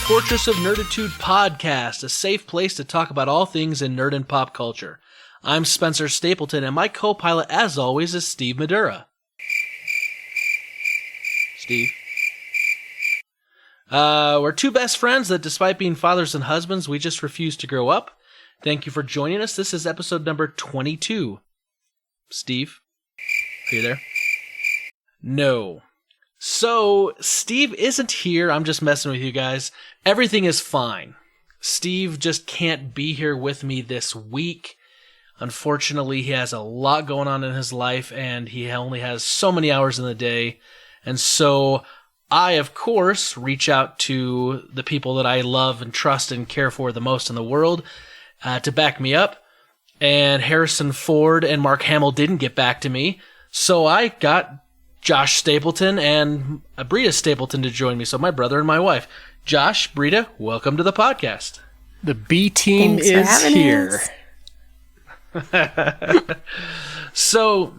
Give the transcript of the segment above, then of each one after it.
Fortress of Nerditude podcast, a safe place to talk about all things in nerd and pop culture. I'm Spencer Stapleton, and my co-pilot, as always, is Steve Madura. Steve. We're two best friends that, despite being fathers and husbands, we just refuse to grow up. Thank you for joining us. This is episode number 22. Steve, are you there? No. So, Steve isn't here. I'm just messing with you guys. Everything is fine. Steve just can't be here with me this week. Unfortunately, he has a lot going on in his life, and he only has so many hours in the day. And so, I, of course, reach out to the people that I love and trust and care for the most in the world to back me up. And Harrison Ford and Mark Hamill didn't get back to me. So I got Josh Stapleton and Britta Stapleton to join me. So my brother and my wife. Josh, Britta, welcome to the podcast. The B team is here. So,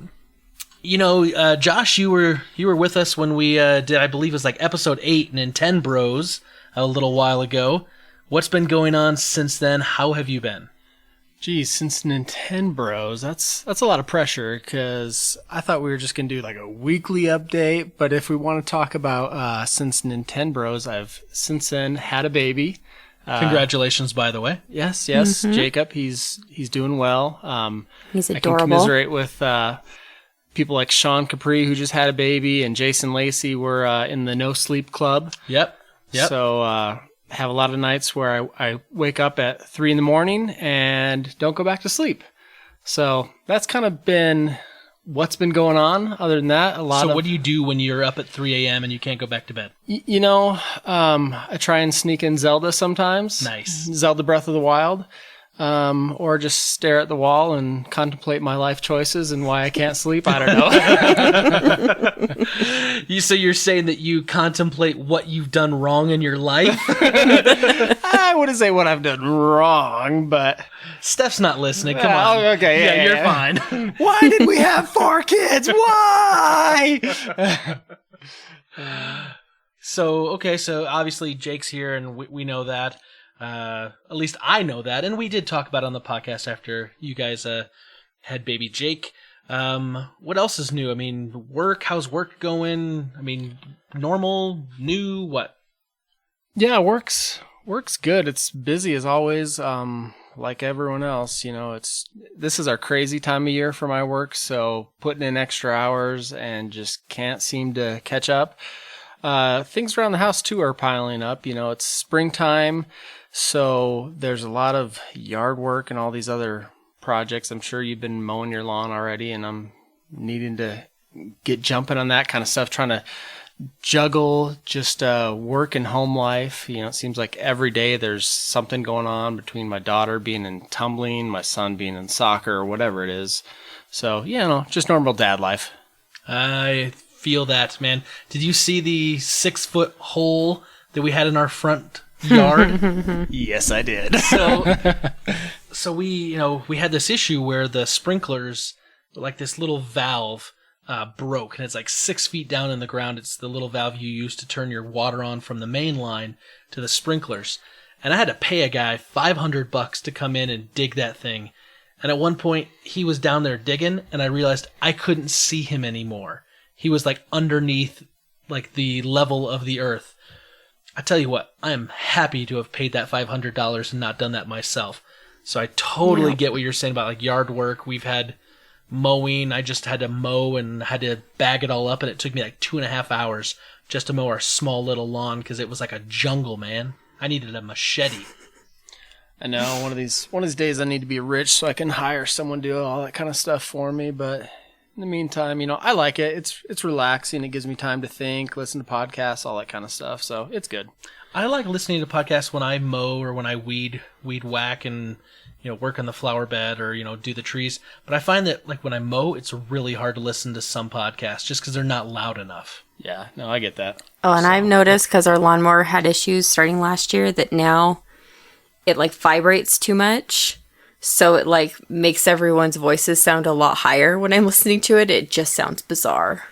Josh, you were with us when we did, I believe it was like episode 8, Nintendo Bros, a little while ago. What's been going on since then? How have you been? Geez, since Nintendo Bros, that's a lot of pressure, because I thought we were just going to do like a weekly update, but if we want to talk about since Nintendo Bros, I've since then had a baby. Congratulations, by the way. Yes, mm-hmm. Jacob, he's doing well. He's adorable. I can commiserate with people like Sean Capri, who just had a baby, and Jason Lacey were in the No Sleep Club. Yep. So, have a lot of nights where I wake up at 3 a.m. and don't go back to sleep. So that's kind of been what's been going on. Other than that, So what do you do when you're up at 3 a.m. and you can't go back to bed? I try and sneak in Zelda sometimes. Nice. Zelda Breath of the Wild. Or just stare at the wall and contemplate my life choices and why I can't sleep. I don't know. So you're saying that you contemplate what you've done wrong in your life? I wouldn't say what I've done wrong, but Steph's not listening. Come on. Okay. Yeah, you're fine. Why did we have 4 kids? Why? So obviously Jake's here, and we know that. At least I know that, and we did talk about it on the podcast after you guys had baby Jake. What else is new? I mean, how's work going? I mean, normal, new, what? Yeah, work's good. It's busy as always, like everyone else. This is our crazy time of year for my work, so putting in extra hours and just can't seem to catch up. Things around the house too are piling up. It's springtime. So there's a lot of yard work and all these other projects. I'm sure you've been mowing your lawn already, and I'm needing to get jumping on that kind of stuff, trying to juggle just work and home life. It seems like every day there's something going on between my daughter being in tumbling, my son being in soccer, or whatever it is. So, just normal dad life. I feel that, man. Did you see the 6-foot hole that we had in our front yard? Yes, I did. So we had this issue where the sprinklers, like this little valve, broke, and it's like 6 feet down in the ground. It's the little valve you use to turn your water on from the main line to the sprinklers. And I had to pay a guy $500 to come in and dig that thing. And at one point, he was down there digging, and I realized I couldn't see him anymore. He was like underneath, like the level of the earth. I tell you what, I am happy to have paid that $500 and not done that myself. So I totally get what you're saying about like yard work. We've had mowing. I just had to mow and had to bag it all up, and it took me like 2.5 hours just to mow our small little lawn because it was like a jungle, man. I needed a machete. I know one of these days I need to be rich so I can hire someone to do all that kind of stuff for me, but in the meantime, I like it. It's relaxing. It gives me time to think, listen to podcasts, all that kind of stuff. So it's good. I like listening to podcasts when I mow or when I weed whack and work on the flower bed or do the trees. But I find that like when I mow, it's really hard to listen to some podcasts just because they're not loud enough. Yeah, no, I get that. Oh, and I've noticed because our lawnmower had issues starting last year that now it like vibrates too much. So it like makes everyone's voices sound a lot higher when I'm listening to it. It just sounds bizarre.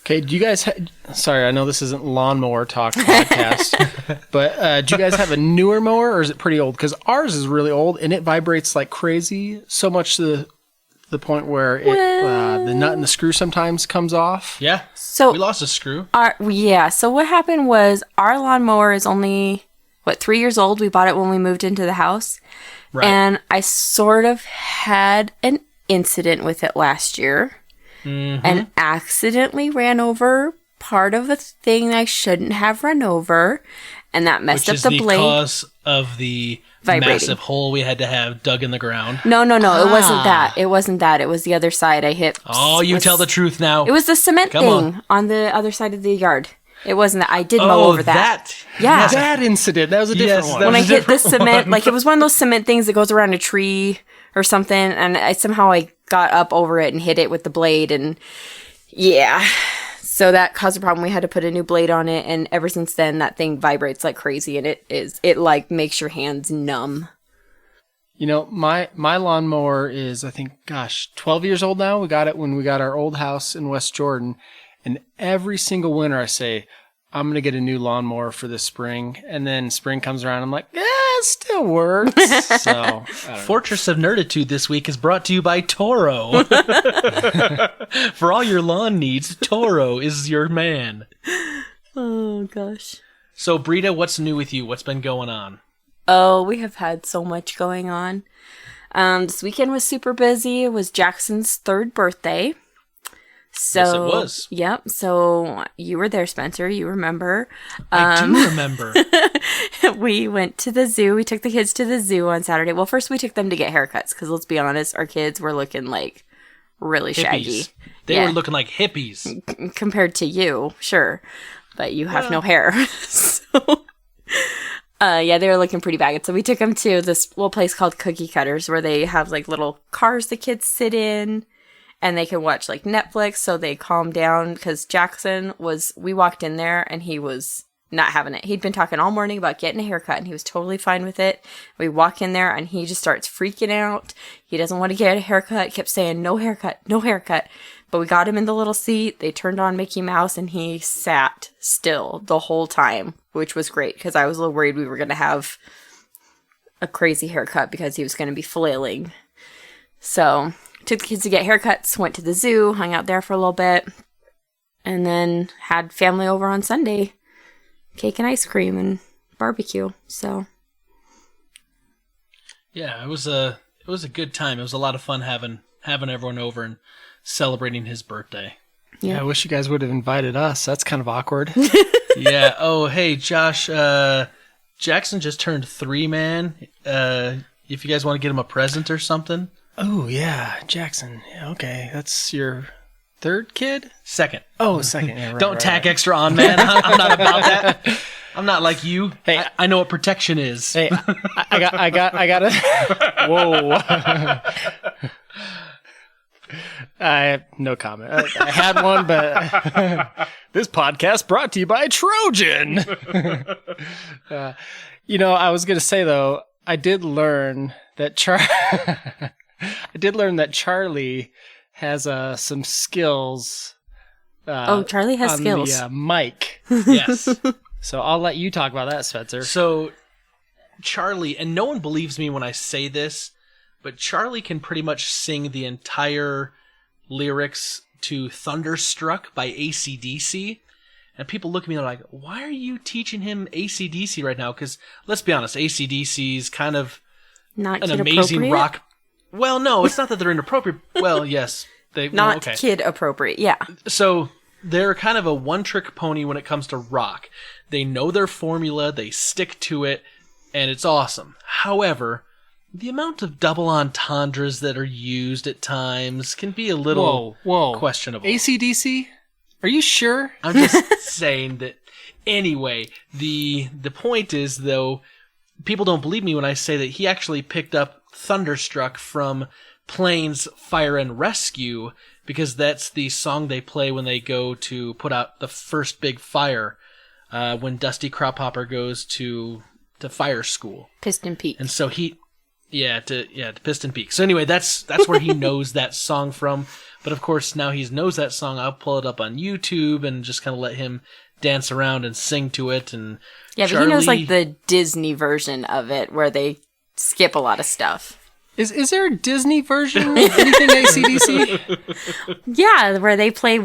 Okay, do you guys... Sorry, I know this isn't lawnmower talk podcast, but do you guys have a newer mower, or is it pretty old? Because ours is really old, and it vibrates like crazy, so much to the point where the nut and the screw sometimes comes off. Yeah. So we lost a screw. So what happened was our lawnmower is only, 3 years old? We bought it when we moved into the house. Right. And I sort of had an incident with it last year. And accidentally ran over part of a thing I shouldn't have run over, and that messed up the blade. Which is the cause of the massive hole we had to have dug in the ground. No, it wasn't that. It wasn't that. It was the other side. I hit. Oh, you tell the truth now. It was the cement thing on the other side of the yard. It wasn't that. I did mow over that. Yeah. That incident. That was a different one. When I hit the cement, like it was one of those cement things that goes around a tree or something, and I got up over it and hit it with the blade, and yeah. So that caused a problem. We had to put a new blade on it, and ever since then, that thing vibrates like crazy, and it like makes your hands numb. You know, my lawnmower is, I think, 12 years old now. We got it when we got our old house in West Jordan, and every single winter I say, I'm going to get a new lawnmower for this spring, and then spring comes around, I'm like, it still works. So, Fortress of Nerditude this week is brought to you by Toro. For all your lawn needs, Toro is your man. Oh, gosh. So, Britta, what's new with you? What's been going on? Oh, we have had so much going on. This weekend was super busy. It was Jackson's 3rd birthday. So, yes, it was. Yep. So you were there, Spencer. You remember. I do remember. We went to the zoo. We took the kids to the zoo on Saturday. Well, first we took them to get haircuts because let's be honest, our kids were looking like really shaggy. They were looking like hippies. Compared to you, sure. But you have no hair. So, they were looking pretty bad. So we took them to this little place called Cookie Cutters where they have like little cars the kids sit in. And they can watch like Netflix, so they calm down because we walked in there and he was not having it. He'd been talking all morning about getting a haircut and he was totally fine with it. We walk in there and he just starts freaking out. He doesn't want to get a haircut, kept saying, no haircut, no haircut. But we got him in the little seat. They turned on Mickey Mouse and he sat still the whole time, which was great because I was a little worried we were going to have a crazy haircut because he was going to be flailing. So took the kids to get haircuts, went to the zoo, hung out there for a little bit, and then had family over on Sunday. Cake and ice cream and barbecue. So yeah, it was a good time. It was a lot of fun having everyone over and celebrating his birthday. Yeah, I wish you guys would have invited us. That's kind of awkward. Yeah. Oh, hey, Josh. Jackson just turned 3, man. If you guys want to get him a present or something. Oh, yeah, Jackson. Yeah, okay, that's your 3rd kid? 2nd. Oh, 2nd. Yeah, right, Don't tack extra on, man. I'm not about that. I'm not like you. Hey, I know what protection is. Hey, I got it. Whoa. I have no comment. I had one, but this podcast brought to you by Trojan. I was going to say, though, I did learn that Charlie has some skills. Charlie has skills. The mic. Yes. So I'll let you talk about that, Spencer. So Charlie, and no one believes me when I say this, but Charlie can pretty much sing the entire lyrics to Thunderstruck by AC/DC. And people look at me and they're like, why are you teaching him AC/DC right now? Because let's be honest, AC/DC is kind of not an amazing rock. Well, no, it's not that they're inappropriate. Well, yes. Not kid appropriate, yeah. So they're kind of a one-trick pony when it comes to rock. They know their formula, they stick to it, and it's awesome. However, the amount of double entendres that are used at times can be a little questionable. AC/DC? Are you sure? I'm just saying that. Anyway, the point is, though, people don't believe me when I say that he actually picked up Thunderstruck from Plane's Fire and Rescue, because that's the song they play when they go to put out the first big fire, when Dusty Crophopper goes to fire school. Piston Peak. And so to Piston Peak. So anyway, that's where he knows that song from. But of course, now he knows that song. I'll pull it up on YouTube and just kind of let him dance around and sing to it. And yeah, but he knows like the Disney version of it where they skip a lot of stuff. Is there a Disney version of anything AC/DC? Yeah, where they play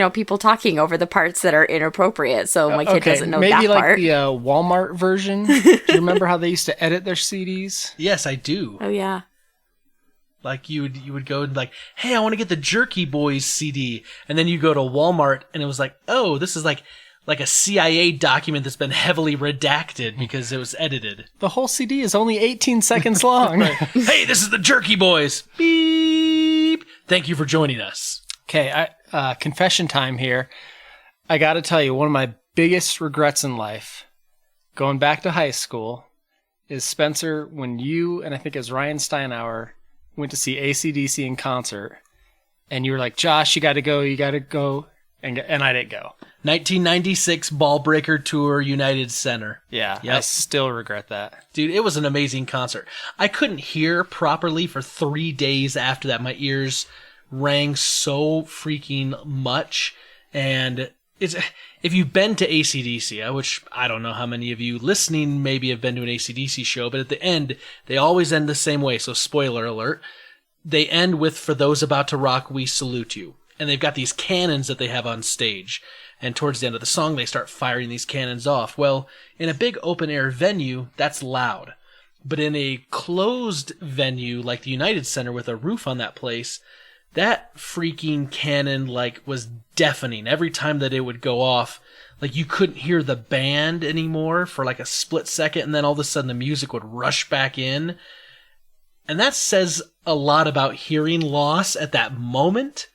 people talking over the parts that are inappropriate. So my kid doesn't know that part. Maybe like the Walmart version. Do you remember how they used to edit their CDs? Yes, I do. Oh yeah. Like you would go and like, hey, I want to get the Jerky Boys CD, and then you go to Walmart and it was like, oh, this is like a CIA document that's been heavily redacted because it was edited. The whole CD is only 18 seconds long. Hey, this is the Jerky Boys. Beep. Thank you for joining us. Okay, confession time here. I got to tell you, one of my biggest regrets in life, going back to high school, is Spencer, when you, and I think it was Ryan Steinauer, went to see AC/DC in concert, and you were like, Josh, you got to go, and I didn't go. 1996 Ball Breaker Tour, United Center. Yeah, yep. I still regret that. Dude, it was an amazing concert. I couldn't hear properly for 3 days after that. My ears rang so freaking much. And if you've been to AC/DC, which I don't know how many of you listening maybe have been to an AC/DC show, but at the end, they always end the same way. So spoiler alert. They end with, for those about to rock, we salute you. And they've got these cannons that they have on stage. And towards the end of the song, they start firing these cannons off. Well, in a big open-air venue, that's loud. But in a closed venue like the United Center with a roof on that place, that freaking cannon, was deafening. Every time that it would go off, you couldn't hear the band anymore for a split second, and then all of a sudden the music would rush back in. And that says a lot about hearing loss at that moment,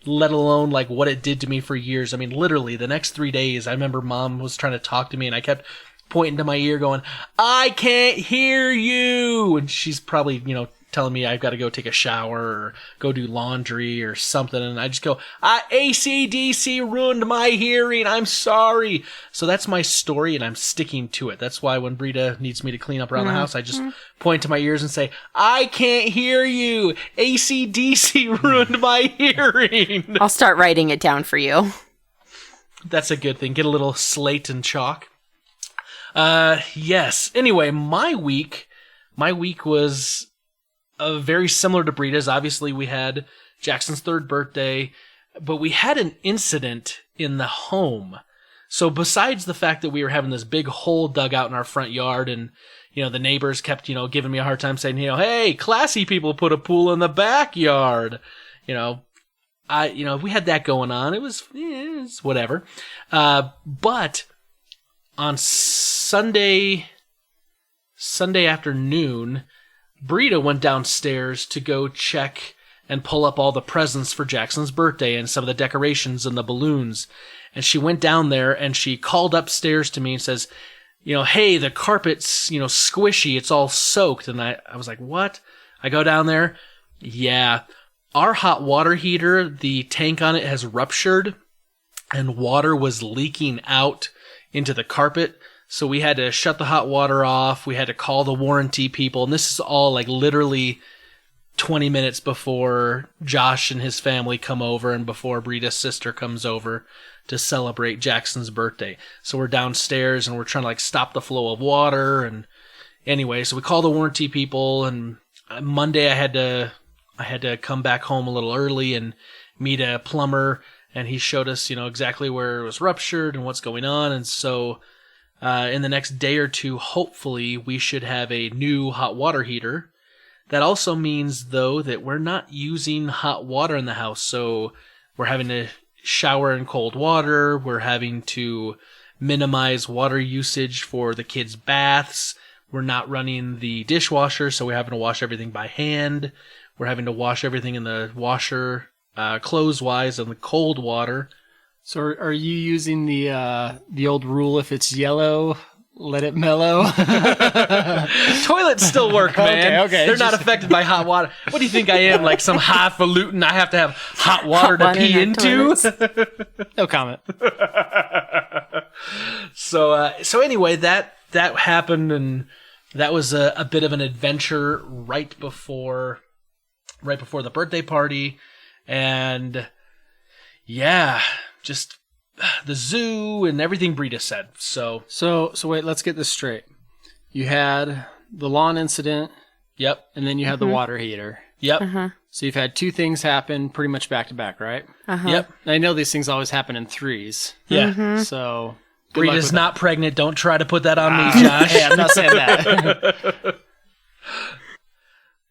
let alone what it did to me for years. I mean, literally the next 3 days, I remember Mom was trying to talk to me and I kept pointing to my ear going, I can't hear you. And she's probably, telling me I've got to go take a shower or go do laundry or something. And I just go, AC/DC ruined my hearing. I'm sorry. So that's my story and I'm sticking to it. That's why when Britta needs me to clean up around the house, I just point to my ears and say, I can't hear you. AC/DC ruined my hearing. I'll start writing it down for you. That's a good thing. Get a little slate and chalk. Yes. Anyway, my week was very similar to Britta's. Obviously, we had Jackson's 3rd birthday, but we had an incident in the home. So besides the fact that we were having this big hole dug out in our front yard and, the neighbors kept, giving me a hard time saying, hey, classy people put a pool in the backyard. We had that going on. It was whatever. But on Sunday afternoon, Britta went downstairs to go check and pull up all the presents for Jackson's birthday and some of the decorations and the balloons. And she went down there and she called upstairs to me and says, hey, the carpet's, squishy. It's all soaked. And I was like, what? I go down there. Yeah. Our hot water heater, the tank on it has ruptured and water was leaking out into the carpet. So we had to shut the hot water off. We had to call the warranty people. And this is all literally 20 minutes before Josh and his family come over and before Britta's sister comes over to celebrate Jackson's birthday. So we're downstairs and we're trying to stop the flow of water. And anyway, so we call the warranty people. And Monday I had to come back home a little early and meet a plumber. And he showed us, exactly where it was ruptured and what's going on. And so in the next day or two, hopefully, we should have a new hot water heater. That also means, though, that we're not using hot water in the house. So we're having to shower in cold water. We're having to minimize water usage for the kids' baths. We're not running the dishwasher, so we're having to wash everything by hand. We're having to wash everything in the washer, clothes-wise, in the cold water. So are you using the old rule, if it's yellow, let it mellow? Toilets still work, man. Okay. They're not affected by hot water. What do you think I am, some highfalutin? I have to have hot water to pee into? No comment. So anyway, that happened, and that was a bit of an adventure right before the birthday party. And yeah, just the zoo and everything Britta said. So wait, let's get this straight. You had the lawn incident. Yep. And then you had the water heater. Yep. Uh-huh. So you've had two things happen pretty much back to back, right? Uh-huh. Yep. I know these things always happen in threes. Yeah. So good luck Britta's with not pregnant. Don't try to put that on me, Josh. Hey, I'm not saying that.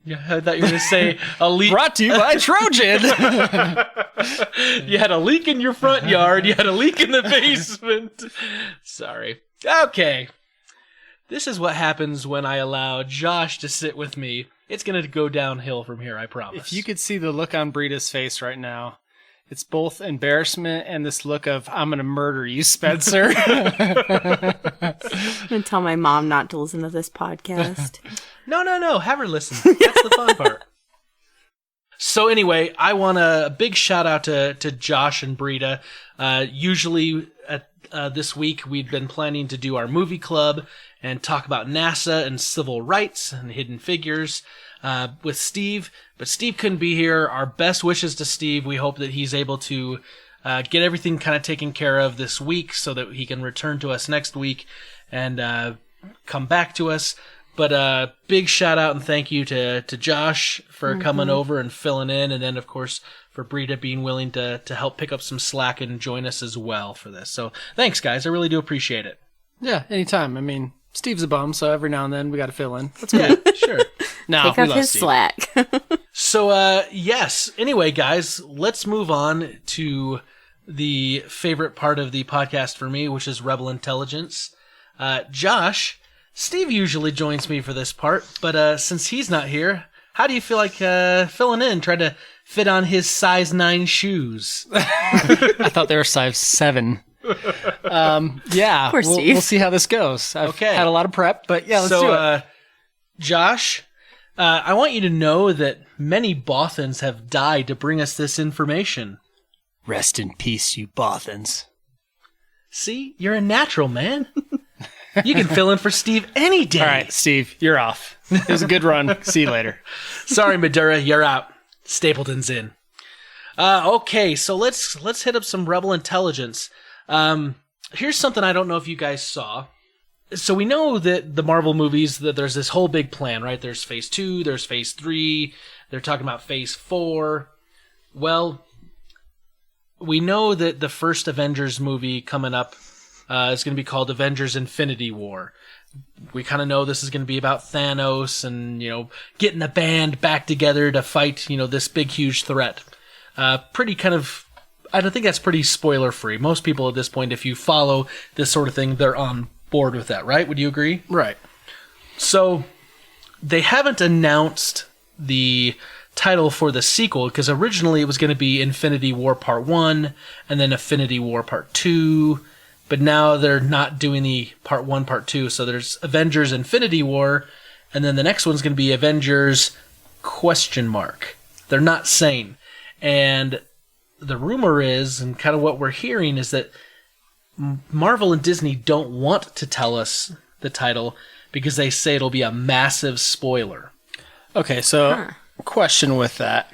Yeah, I thought you were going to say a leak. Brought to you by Trojan. You had a leak in your front yard. You had a leak in the basement. Sorry. Okay. This is what happens when I allow Josh to sit with me. It's going to go downhill from here, I promise. If you could see the look on Britta's face right now, it's both embarrassment and this look of, I'm going to murder you, Spencer. I'm going to tell my mom not to listen to this podcast. No. Have her listen. That's the fun part. So anyway, I want a big shout out to Josh and Britta. Usually this week we'd been planning to do our movie club and talk about NASA and civil rights and hidden figures with Steve. But Steve couldn't be here. Our best wishes to Steve. We hope that he's able to get everything kind of taken care of this week so that he can return to us next week and come back to us. But big shout out and thank you to Josh for coming over and filling in. And then, of course, for Britta being willing to help pick up some slack and join us as well for this. So thanks, guys. I really do appreciate it. Yeah, anytime. I mean, Steve's a bum, so every now and then we got to fill in. That's good. Yeah, sure. No, Pick up his Steve. slack. So, yes. Anyway, guys, let's move on to the favorite part of the podcast for me, which is Rebel Intelligence. Josh, Steve usually joins me for this part, but since he's not here, how do you feel like filling in, trying to fit on his size 9 shoes? I thought they were size 7. Yeah, Poor Steve. we'll see how this goes. I've had a lot of prep, but yeah, let's do it. Josh, I want you to know that many Bothans have died to bring us this information. Rest in peace, you Bothans. See, you're a natural, man. You can fill in for Steve any day. All right, Steve, you're off. It was a good run. See you later. Sorry, Madura, you're out. Stapleton's in. Okay, so let's hit up some Rebel Intelligence. Here's something I don't know if you guys saw. So we know that the Marvel movies, that there's this whole big plan, right? There's Phase 2, there's Phase 3, they're talking about Phase 4. Well, we know that the first Avengers movie coming up is going to be called Avengers Infinity War. We kind of know this is going to be about Thanos and, getting the band back together to fight, this big, huge threat. Pretty kind of, I don't think that's pretty spoiler free. Most people at this point, if you follow this sort of thing, they're on board with that, right? Would you agree? Right. So they haven't announced the title for the sequel because originally it was going to be Infinity War Part 1 and then Infinity War Part 2. But now they're not doing the Part 1, Part 2. So there's Avengers Infinity War, and then the next one's going to be Avengers ? They're not saying. And the rumor is, and kind of what we're hearing, is that Marvel and Disney don't want to tell us the title because they say it'll be a massive spoiler. Okay, so question with that.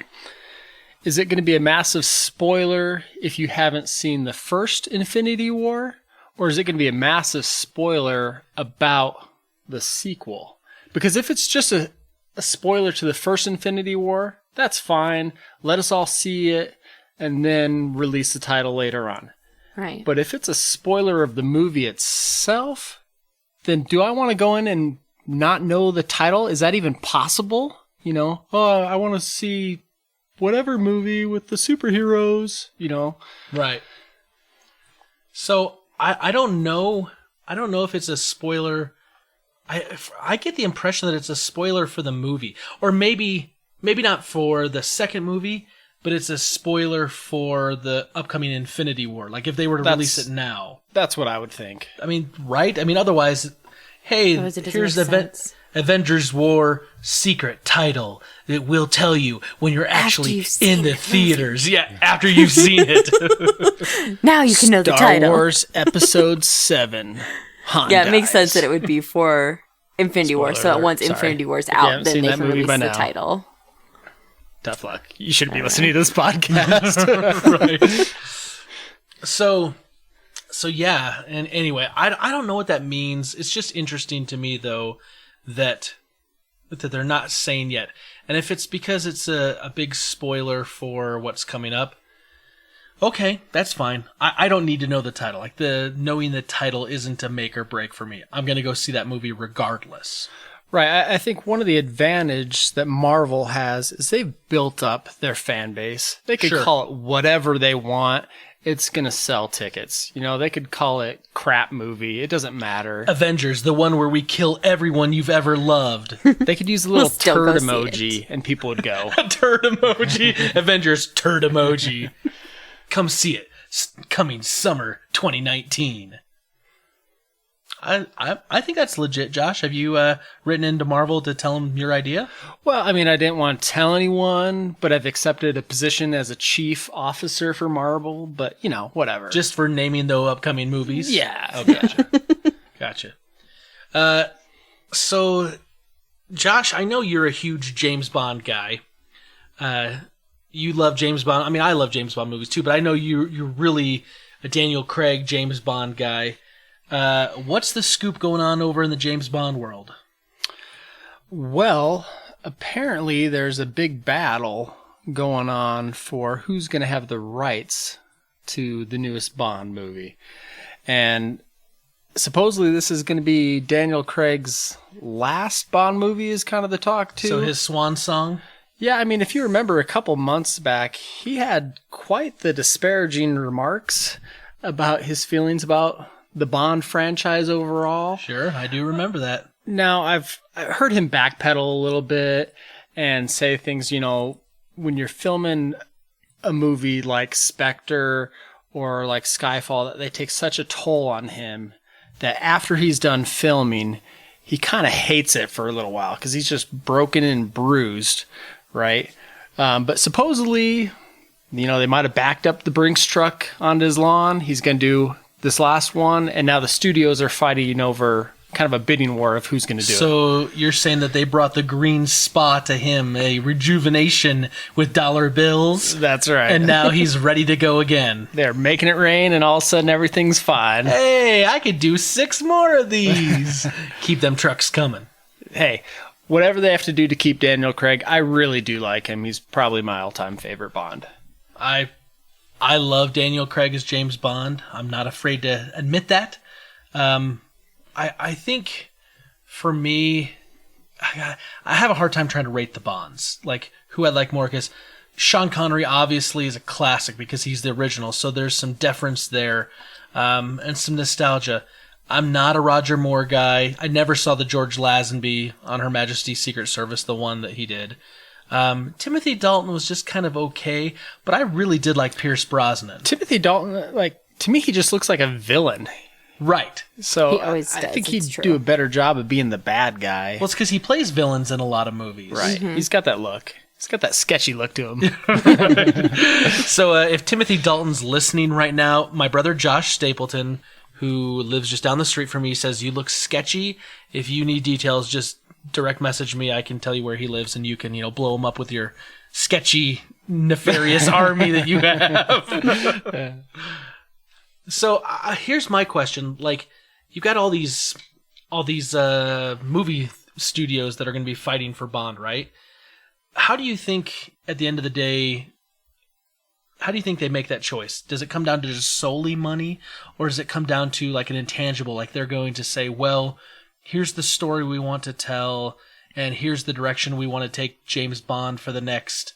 Is it going to be a massive spoiler if you haven't seen the first Infinity War? Or is it going to be a massive spoiler about the sequel? Because if it's just a spoiler to the first Infinity War, that's fine. Let us all see it and then release the title later on. Right. But if it's a spoiler of the movie itself, then do I want to go in and not know the title? Is that even possible? I want to see whatever movie with the superheroes, Right. So I don't know. I don't know if it's a spoiler. I get the impression that it's a spoiler for the movie, or maybe not for the second movie, but it's a spoiler for the upcoming Infinity War. Like if they were to release it now. That's what I would think. I mean, right? I mean, otherwise, hey, here's the Avengers War secret title that we'll tell you when you're actually in the theaters. Yeah, after you've seen it. Now you can know the title. Star Wars Episode 7. Yeah, it makes sense that it would be for Infinity War. So that once Infinity War's out, then they can release the title. tough luck. You shouldn't be listening to this podcast. Right. So yeah. And anyway, I don't know what that means. It's just interesting to me, though, that they're not saying yet. And if it's because it's a big spoiler for what's coming up, okay, that's fine. I don't need to know the title. Like, knowing the title isn't a make or break for me. I'm going to go see that movie regardless. Right. I think one of the advantage that Marvel has is they've built up their fan base. They could call it whatever they want. It's going to sell tickets. You know, they could call it crap movie. It doesn't matter. Avengers, the one where we kill everyone you've ever loved. They could use a little still turd go see emoji and people would go. A turd emoji. Avengers turd emoji. Come see it. Coming summer 2019. I think that's legit, Josh. Have you written into Marvel to tell them your idea? Well, I mean, I didn't want to tell anyone, but I've accepted a position as a chief officer for Marvel, but, you know, whatever. Just for naming the upcoming movies? Yeah. Oh, gotcha. Gotcha. So, Josh, I know you're a huge James Bond guy. You love James Bond. I mean, I love James Bond movies too, but I know you're really a Daniel Craig James Bond guy. What's the scoop going on over in the James Bond world? Well, apparently there's a big battle going on for who's going to have the rights to the newest Bond movie. And supposedly this is going to be Daniel Craig's last Bond movie is kind of the talk too. So his swan song? Yeah, I mean, if you remember a couple months back, he had quite the disparaging remarks about his feelings about the Bond franchise overall. Sure, I do remember that. Now, I've heard him backpedal a little bit and say things, you know, when you're filming a movie like Spectre or like Skyfall, that they take such a toll on him that after he's done filming, he kind of hates it for a little while because he's just broken and bruised, right? But supposedly, you know, they might have backed up the Brinks truck onto his lawn. He's going to do this last one, and now the studios are fighting over kind of a bidding war of who's going to do it. So you're saying that they brought the green spa to him, a rejuvenation with dollar bills? That's right. And now he's ready to go again. They're making it rain, and all of a sudden everything's fine. Hey, I could do 6 more of these. Keep them trucks coming. Hey, whatever they have to do to keep Daniel Craig, I really do like him. He's probably my all-time favorite Bond. I love Daniel Craig as James Bond. I'm not afraid to admit that. I think for me, I have a hard time trying to rate the Bonds. Like, who I like more, because Sean Connery obviously is a classic because he's the original, so there's some deference there and some nostalgia. I'm not a Roger Moore guy. I never saw the George Lazenby on Her Majesty's Secret Service, the one that he did. Timothy Dalton was just kind of okay, but I really did like Pierce Brosnan. Timothy Dalton, like, to me, he just looks like a villain. Right. So He always I does, think it's he'd true. do a better job of being the bad guy. Well, it's because he plays villains in a lot of movies. Right. He's got that look. He's got that sketchy look to him. So if Timothy Dalton's listening right now, my brother Josh Stapleton, who lives just down the street from me, says, you look sketchy. If you need details, just direct message me. I can tell you where he lives, and you can, blow him up with your sketchy, nefarious army that you have. So here's my question: like, you've got all these movie studios that are going to be fighting for Bond, right? How do you think, at the end of the day, how do you think they make that choice? Does it come down to just solely money, or does it come down to like an intangible? Like, they're going to say, well, here's the story we want to tell, and here's the direction we want to take James Bond for the next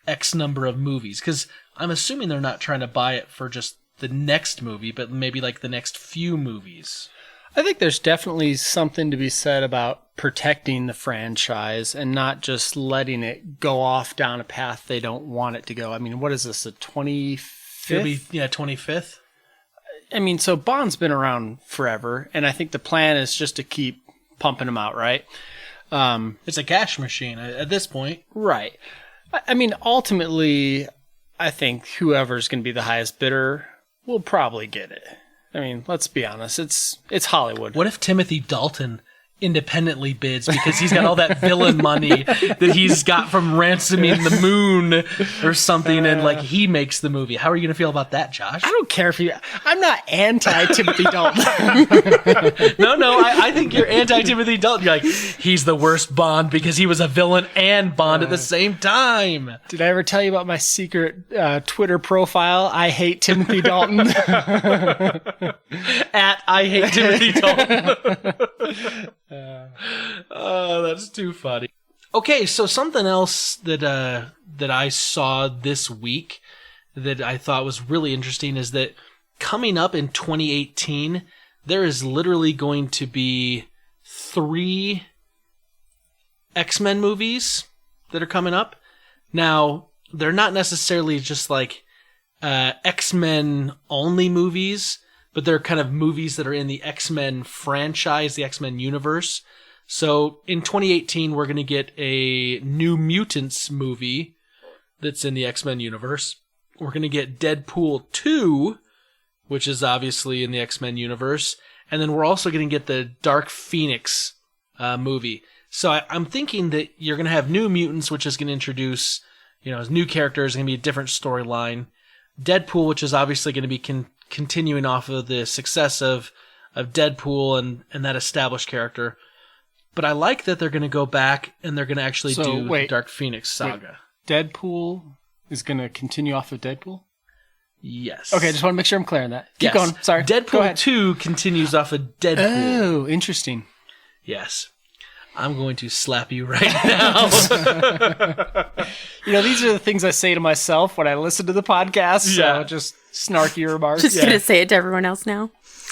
X number of movies. Because I'm assuming they're not trying to buy it for just the next movie, but maybe like the next few movies. I think there's definitely something to be said about protecting the franchise and not just letting it go off down a path they don't want it to go. I mean, what is this, the 25th? It'll be, 25th. I mean, so Bond's been around forever, and I think the plan is just to keep pumping them out, right? It's a cash machine at this point. Right. I mean, ultimately, I think whoever's going to be the highest bidder will probably get it. I mean, let's be honest. It's Hollywood. What if Timothy Dalton independently bids because he's got all that villain money that he's got from ransoming the moon or something, and like he makes the movie. How are you going to feel about that, Josh? I don't care if you. I'm not anti Timothy Dalton. No, I think you're anti Timothy Dalton. You're like, he's the worst Bond because he was a villain and Bond at the same time. Did I ever tell you about my secret Twitter profile? I hate Timothy Dalton. At I hate Timothy Dalton. Oh, that's too funny. Okay, so something else that I saw this week that I thought was really interesting is that coming up in 2018, there is literally going to be 3 X-Men movies that are coming up. Now, they're not necessarily just like X-Men only movies, but they're kind of movies that are in the X-Men franchise, the X-Men universe. So in 2018, we're going to get a New Mutants movie that's in the X-Men universe. We're going to get Deadpool 2, which is obviously in the X-Men universe. And then we're also going to get the Dark Phoenix movie. So I'm thinking that you're going to have New Mutants, which is going to introduce, new characters, going to be a different storyline. Deadpool, which is obviously going to be continuing off of the success of Deadpool and that established character. But I like that they're going to go back and they're going to actually do the Dark Phoenix saga. Deadpool is going to continue off of Deadpool? Yes. Okay, just want to make sure I'm clear on that. Keep going. Sorry. Deadpool 2 continues off of Deadpool. Oh, interesting. Yes. I'm going to slap you right now. These are the things I say to myself when I listen to the podcast. So just snarky remarks. Just going to say it to everyone else now.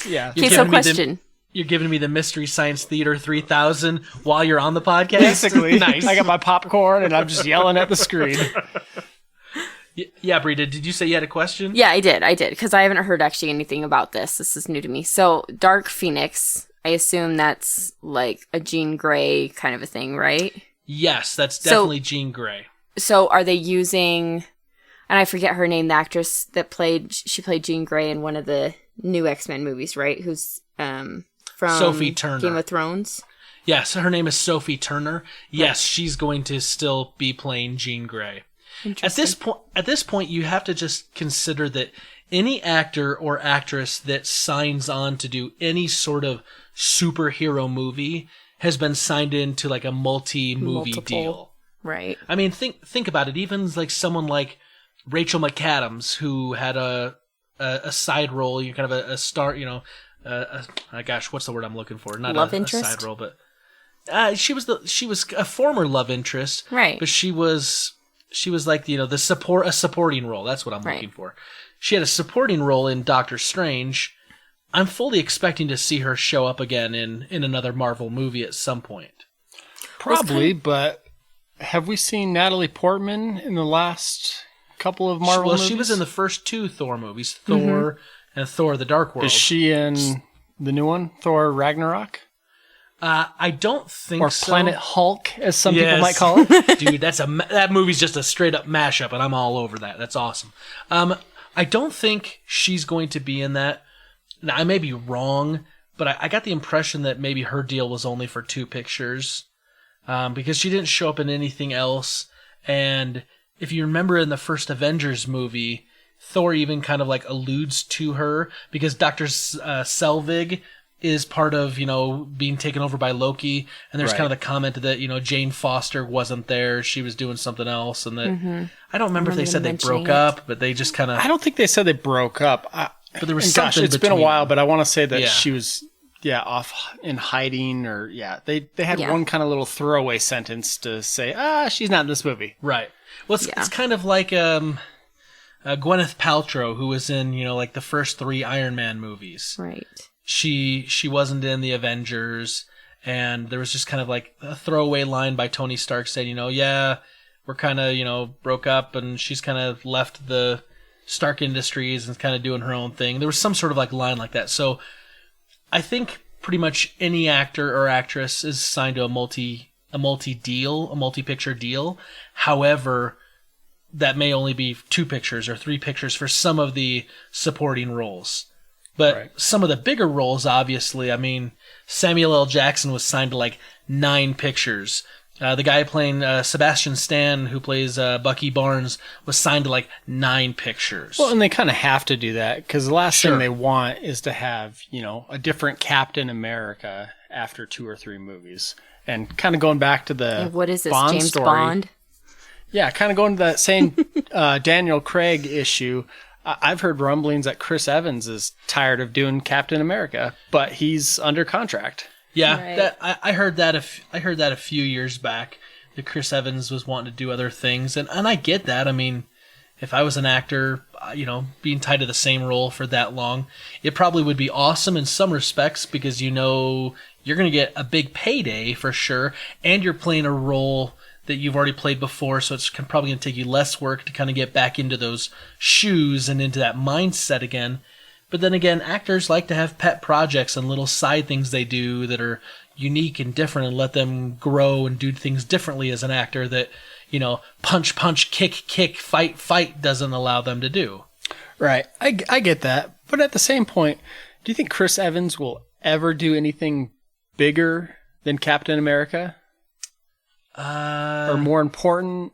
Yeah. Okay, so question. You're giving me the Mystery Science Theater 3000 while you're on the podcast? Basically. Nice. I got my popcorn and I'm just yelling at the screen. Yeah, Brita, did you say you had a question? Yeah, I did. Because I haven't heard actually anything about this. This is new to me. So, Dark Phoenix, I assume that's like a Jean Grey kind of a thing, right? Yes, that's definitely Jean Grey. So, are they using, and I forget her name, the actress that played Jean Grey in one of the new X-Men movies, right? Who's from Sophie Turner. Game of Thrones? Yes, her name is Sophie Turner. Yes, she's going to still be playing Jean Grey. At this point, you have to just consider that any actor or actress that signs on to do any sort of superhero movie has been signed into like a multi-movie deal. Right. I mean, think about it. Even like someone like Rachel McAdams, who had a side role, kind of a star, what's the word I'm looking for? Not love a interest? side role, but she was a former love interest, right? But she was like a supporting role. That's what I'm looking for. She had a supporting role in Doctor Strange. I'm fully expecting to see her show up again in another Marvel movie at some point. Probably, but have we seen Natalie Portman in the last couple of Marvel movies? Well, she was in the first 2 Thor movies, Thor and Thor: The Dark World. Is she in the new one, Thor Ragnarok? I don't think so. Or Planet Hulk, as some people might call it. Dude, that movie's just a straight up mashup, and I'm all over that. That's awesome. I don't think she's going to be in that. Now, I may be wrong, but I got the impression that maybe her deal was only for 2 pictures, because she didn't show up in anything else. And if you remember in the first Avengers movie, Thor even kind of like alludes to her, because Dr. Selvig is part of, being taken over by Loki. And there's kind of the comment that, Jane Foster wasn't there. She was doing something else. And that I don't remember if they said they broke up, but they just kind of... I don't think they said they broke up. But there was something it's been a while, but I want to say that Yeah. she was, off in hiding, or, they had one kind of little throwaway sentence to say, she's not in this movie. Right. Well, it's kind of like Gwyneth Paltrow, who was in, like the first 3 Iron Man movies. Right. She wasn't in the Avengers, and there was just kind of like a throwaway line by Tony Stark saying, we're kind of, broke up, and she's kind of left the Stark Industries and kind of doing her own thing. There was some sort of like line like that. So I think pretty much any actor or actress is signed to a multi-picture deal. However, that may only be 2 pictures or 3 pictures for some of the supporting roles. But some of the bigger roles, obviously, I mean, Samuel L. Jackson was signed to like 9 pictures. The guy playing Sebastian Stan, who plays Bucky Barnes, was signed to like 9 pictures. Well, and they kind of have to do that because the last thing they want is to have, you know, a different Captain America after 2 or 3 movies. And kind of going back to the what is this, Bond James story, Bond? Yeah, kind of going to that same Daniel Craig issue. I've heard rumblings that Chris Evans is tired of doing Captain America, but he's under contract. Yeah, that I heard that. I heard that a few years back. That Chris Evans was wanting to do other things, and I get that. I mean, if I was an actor, you know, being tied to the same role for that long, it probably would be awesome in some respects because you know you're going to get a big payday for sure, and you're playing a role that you've already played before, so it's probably going to take you less work to kind of get back into those shoes and into that mindset again. But then again, actors like to have pet projects and little side things they do that are unique and different and let them grow and do things differently as an actor that, you know, punch, kick, fight doesn't allow them to do. Right. I get that. But at the same point, do you think Chris Evans will ever do anything bigger than Captain America? Or more important?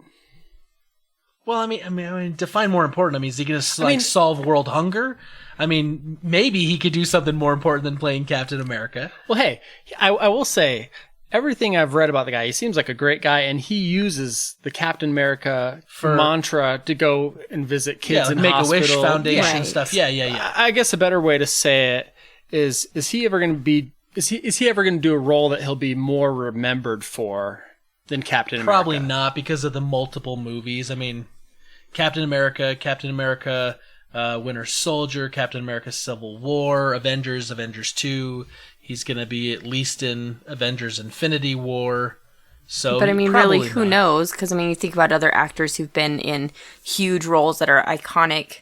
Well, I mean, define more important. I mean, is he going to solve world hunger? I mean, maybe he could do something more important than playing Captain America. Well, hey, I will say, everything I've read about the guy, he seems like a great guy, and he uses the Captain America mantra to go and visit kids in Make-A-Wish hospital. Foundation stuff. Yeah. I guess a better way to say it is he ever going to be? Is he ever going to do a role that he'll be more remembered for than Captain America? Probably not because of the multiple movies. I mean, Captain America, Winter Soldier, Captain America Civil War, Avengers 2. He's going to be at least in Avengers Infinity War. So, but I mean, really, who knows? Because I mean, you think about other actors who've been in huge roles that are iconic,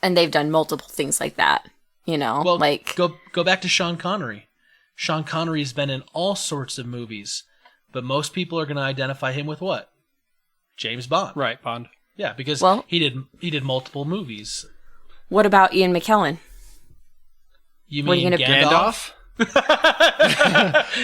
and they've done multiple things like that. You know, well, like go back to Sean Connery. Sean Connery's been in all sorts of movies, but most people are going to identify him with what? James Bond. Right, Bond. Yeah, because he did multiple movies. What about Ian McKellen? You mean Gandalf?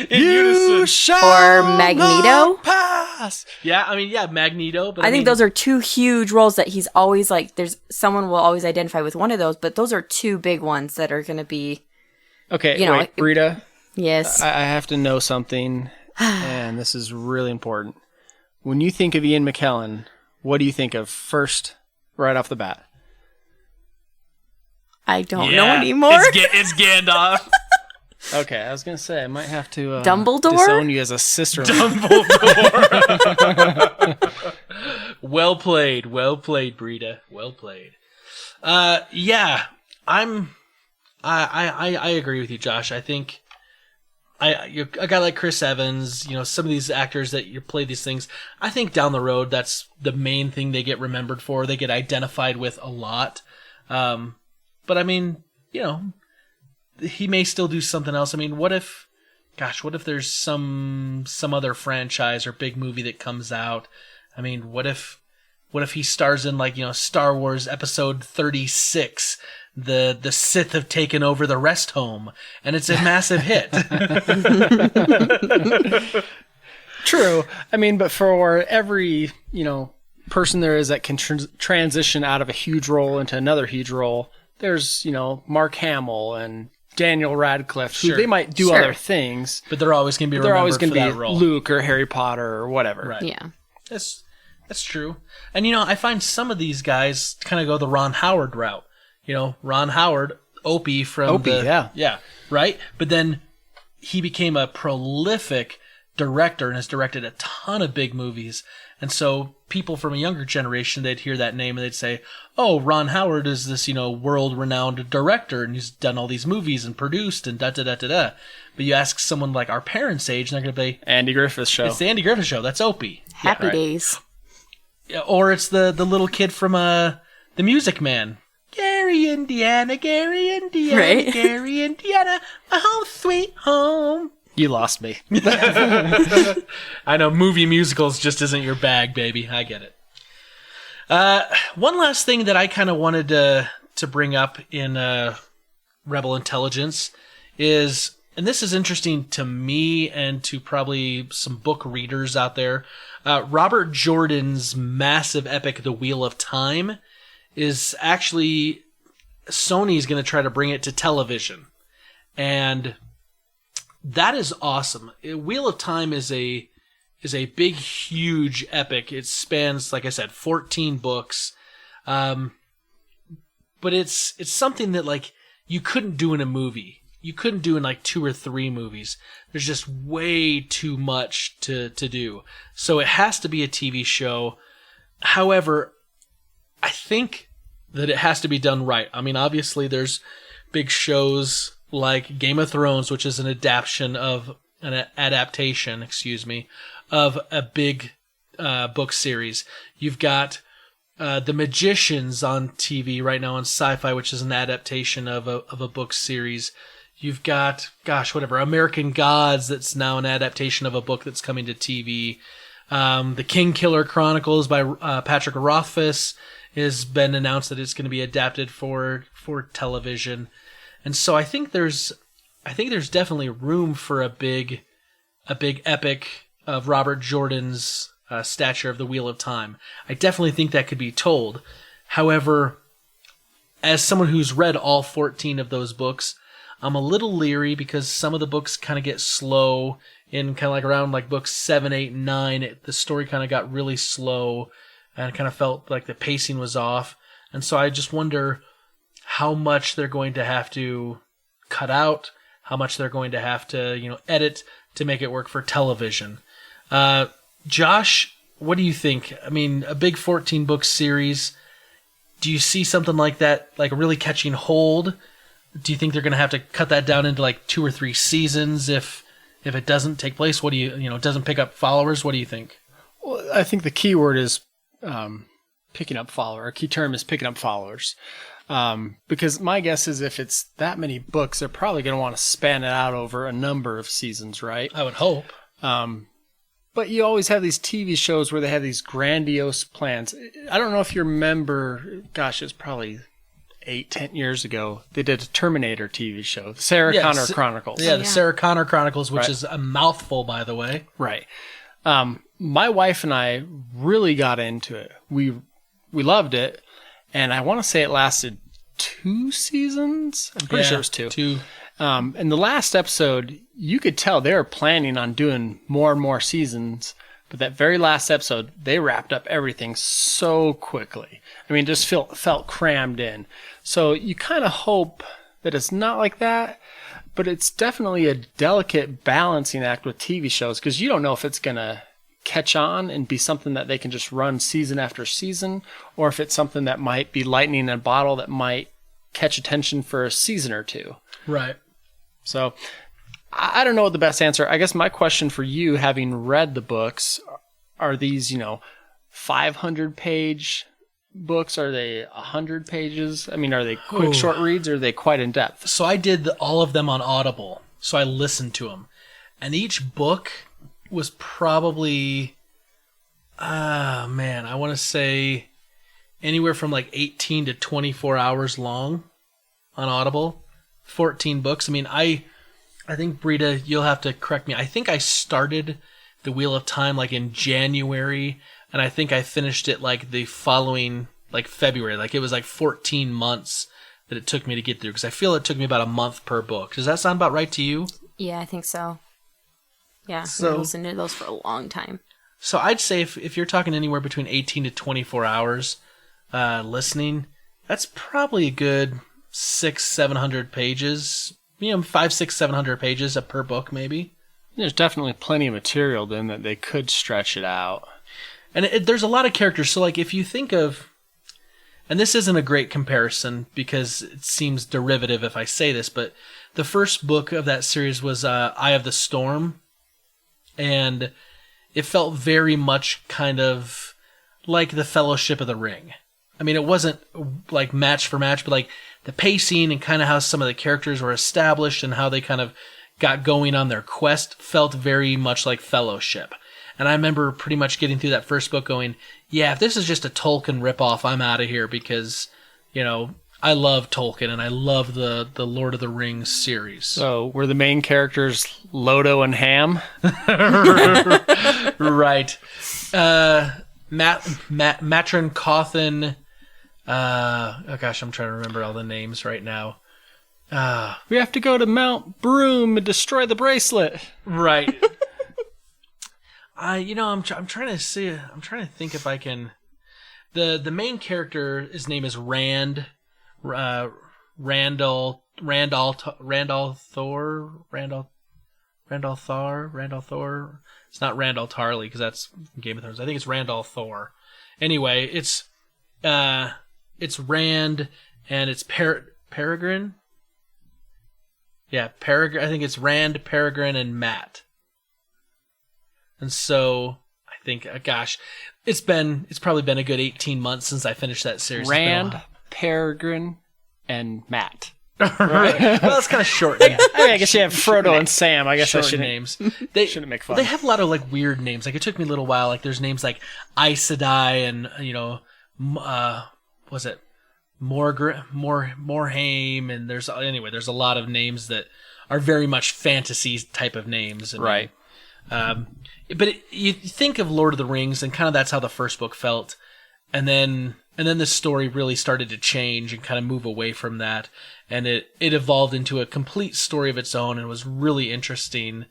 You or Magneto? Pass. Yeah, I mean, Magneto. But I think those are 2 huge roles that he's always like. There's someone will always identify with one of those, but those are 2 big ones that are going to be. Okay, you know, wait, Britta. Yes, I have to know something, and this is really important. When you think of Ian McKellen, what do you think of first, right off the bat? I don't know anymore. It's Gandalf. Okay, I was going to say, I might have to Dumbledore? disown you as a sister. Dumbledore. Well played, Britta. Well played. Yeah, I agree with you, Josh. I think a guy like Chris Evans, you know, some of these actors that you play these things, I think down the road, that's the main thing they get remembered for. They get identified with a lot. But I mean, you know, he may still do something else. I mean, what if there's some other franchise or big movie that comes out? I mean, what if he stars in, like, you know, Star Wars Episode 36? The Sith have taken over the rest home, and it's a massive hit. True. I mean, but for every, you know, person there is that can transition out of a huge role into another huge role, there's, you know, Mark Hamill and Daniel Radcliffe, who they might do other things, but they're always going to be remembered. They're always going to be role. Luke or Harry Potter or whatever. Right. Yeah. That's true. And, you know, I find some of these guys kind of go the Ron Howard route. You know, Ron Howard, Opie from yeah, right? But then he became a prolific director and has directed a ton of big movies. And so people from a younger generation, they'd hear that name and they'd say, oh, Ron Howard is this, you know, world-renowned director, and he's done all these movies and produced and da-da-da-da-da. But you ask someone like our parents' age, and they're going to be... Andy Griffith Show. It's the Andy Griffith Show. That's Opie. Happy Days. Or it's the little kid from The Music Man. Gary, Indiana, right? Gary, Indiana, my home sweet home. You lost me. I know, movie musicals just isn't your bag, baby. I get it. One last thing that I kind of wanted to bring up in Rebel Intelligence is, and this is interesting to me and to probably some book readers out there, Robert Jordan's massive epic, The Wheel of Time, is actually, Sony's going to try to bring it to television. And that is awesome. Wheel of Time is a big, huge epic. It spans, like I said, 14 books. But it's something that, like, you couldn't do in a movie. You couldn't do in, like, 2 or 3 movies. There's just way too much to do. So it has to be a TV show. However, I think that it has to be done right. I mean, obviously, there's big shows like Game of Thrones, which is an adaptation, of a big book series. You've got The Magicians on TV right now on Sci-Fi, which is an adaptation of a book series. You've got, American Gods, that's now an adaptation of a book that's coming to TV. The King Killer Chronicles by Patrick Rothfuss has been announced that it's going to be adapted for television. And so I think there's definitely room for a big epic of Robert Jordan's stature of The Wheel of Time. I definitely think that could be told. However, as someone who's read all 14 of those books, I'm a little leery because some of the books kind of get slow in kind of like around like books 7, 8, and 9. The story kind of got really slow and it kind of felt like the pacing was off. And so I just wonder how much they're going to have to cut out, how much they're going to have to, edit to make it work for television. Josh, what do you think? I mean, a big 14-book series, do you see something like that, like really catching hold? Do you think they're going to have to cut that down into like 2 or 3 seasons if it doesn't take place? What do you doesn't pick up followers? What do you think? Well, I think the key word is picking up followers. A key term is picking up followers. Because my guess is if it's that many books, they're probably going to want to span it out over a number of seasons, right? I would hope. But you always have these TV shows where they have these grandiose plans. I don't know if you remember, gosh, it's probably 8-10 years ago, they did a Terminator TV show, the Sarah Connor Chronicles. Yeah, the Sarah Connor Chronicles, which is a mouthful, by the way. Right. My wife and I really got into it. We loved it. And I want to say it lasted 2 seasons. I'm pretty sure it was 2. 2. In the last episode, you could tell they were planning on doing more and more seasons. But that very last episode, they wrapped up everything so quickly. I mean, it just felt crammed in. So you kind of hope that it's not like that. But it's definitely a delicate balancing act with TV shows because you don't know if it's going to catch on and be something that they can just run season after season, or if it's something that might be lightning in a bottle that might catch attention for a season or 2. Right. So I don't know what the best answer. I guess my question for you, having read the books, are these 500-page books? Are they 100 pages? I mean, are they quick short reads or are they quite in depth? So I did all of them on Audible, so I listened to them, and each book was probably, I want to say anywhere from like 18 to 24 hours long on Audible. 14 books. I mean, I think, Britta, you'll have to correct me. I think I started The Wheel of Time like in January, and I think I finished it like the following, like February. Like it was like 14 months that it took me to get through, because I feel it took me about a month per book. Does that sound about right to you? Yeah, I think so. Yeah, so, I listened to those for a long time. So I'd say if you're talking anywhere between 18 to 24 hours listening, that's probably a good 600-700 pages. 500-700 pages per book, maybe. There's definitely plenty of material then that they could stretch it out. And there's a lot of characters. So like if you think of, and this isn't a great comparison because it seems derivative if I say this, but the first book of that series was Eye of the Storm. And it felt very much kind of like the Fellowship of the Ring. I mean, it wasn't like match for match, but like the pacing and kind of how some of the characters were established and how they kind of got going on their quest felt very much like Fellowship. And I remember pretty much getting through that first book going, yeah, if this is just a Tolkien ripoff, I'm out of here because, I love Tolkien, and I love the Lord of the Rings series. So were the main characters Lodo and Ham? Right. Matron Cawthon. Oh gosh, I'm trying to remember all the names right now. We have to go to Mount Broom and destroy the bracelet. Right. I'm trying to see. I'm trying to think if I can. The main character, his name is Rand. Randall Thor. It's not Randall Tarley because that's Game of Thrones. I think it's Randall Thor. Anyway, it's Rand and it's Peregrine. Yeah, Peregrine. I think it's Rand, Peregrine, and Matt. And so I think, gosh, it's probably been a good 18 months since I finished that series. Rand, Peregrine, and Matt. Right. Well, it's kind of short. Yeah. I guess you have Frodo and Sam. I guess short I shouldn't names. They shouldn't make fun. They have a lot of like weird names. Like it took me a little while. Like there's names like Aes Sedai and was it Morhaime, and there's a lot of names that are very much fantasy type of names. And, right. But you think of Lord of the Rings, and kind of that's how the first book felt, and then the story really started to change and kind of move away from that, and it evolved into a complete story of its own and was really interesting.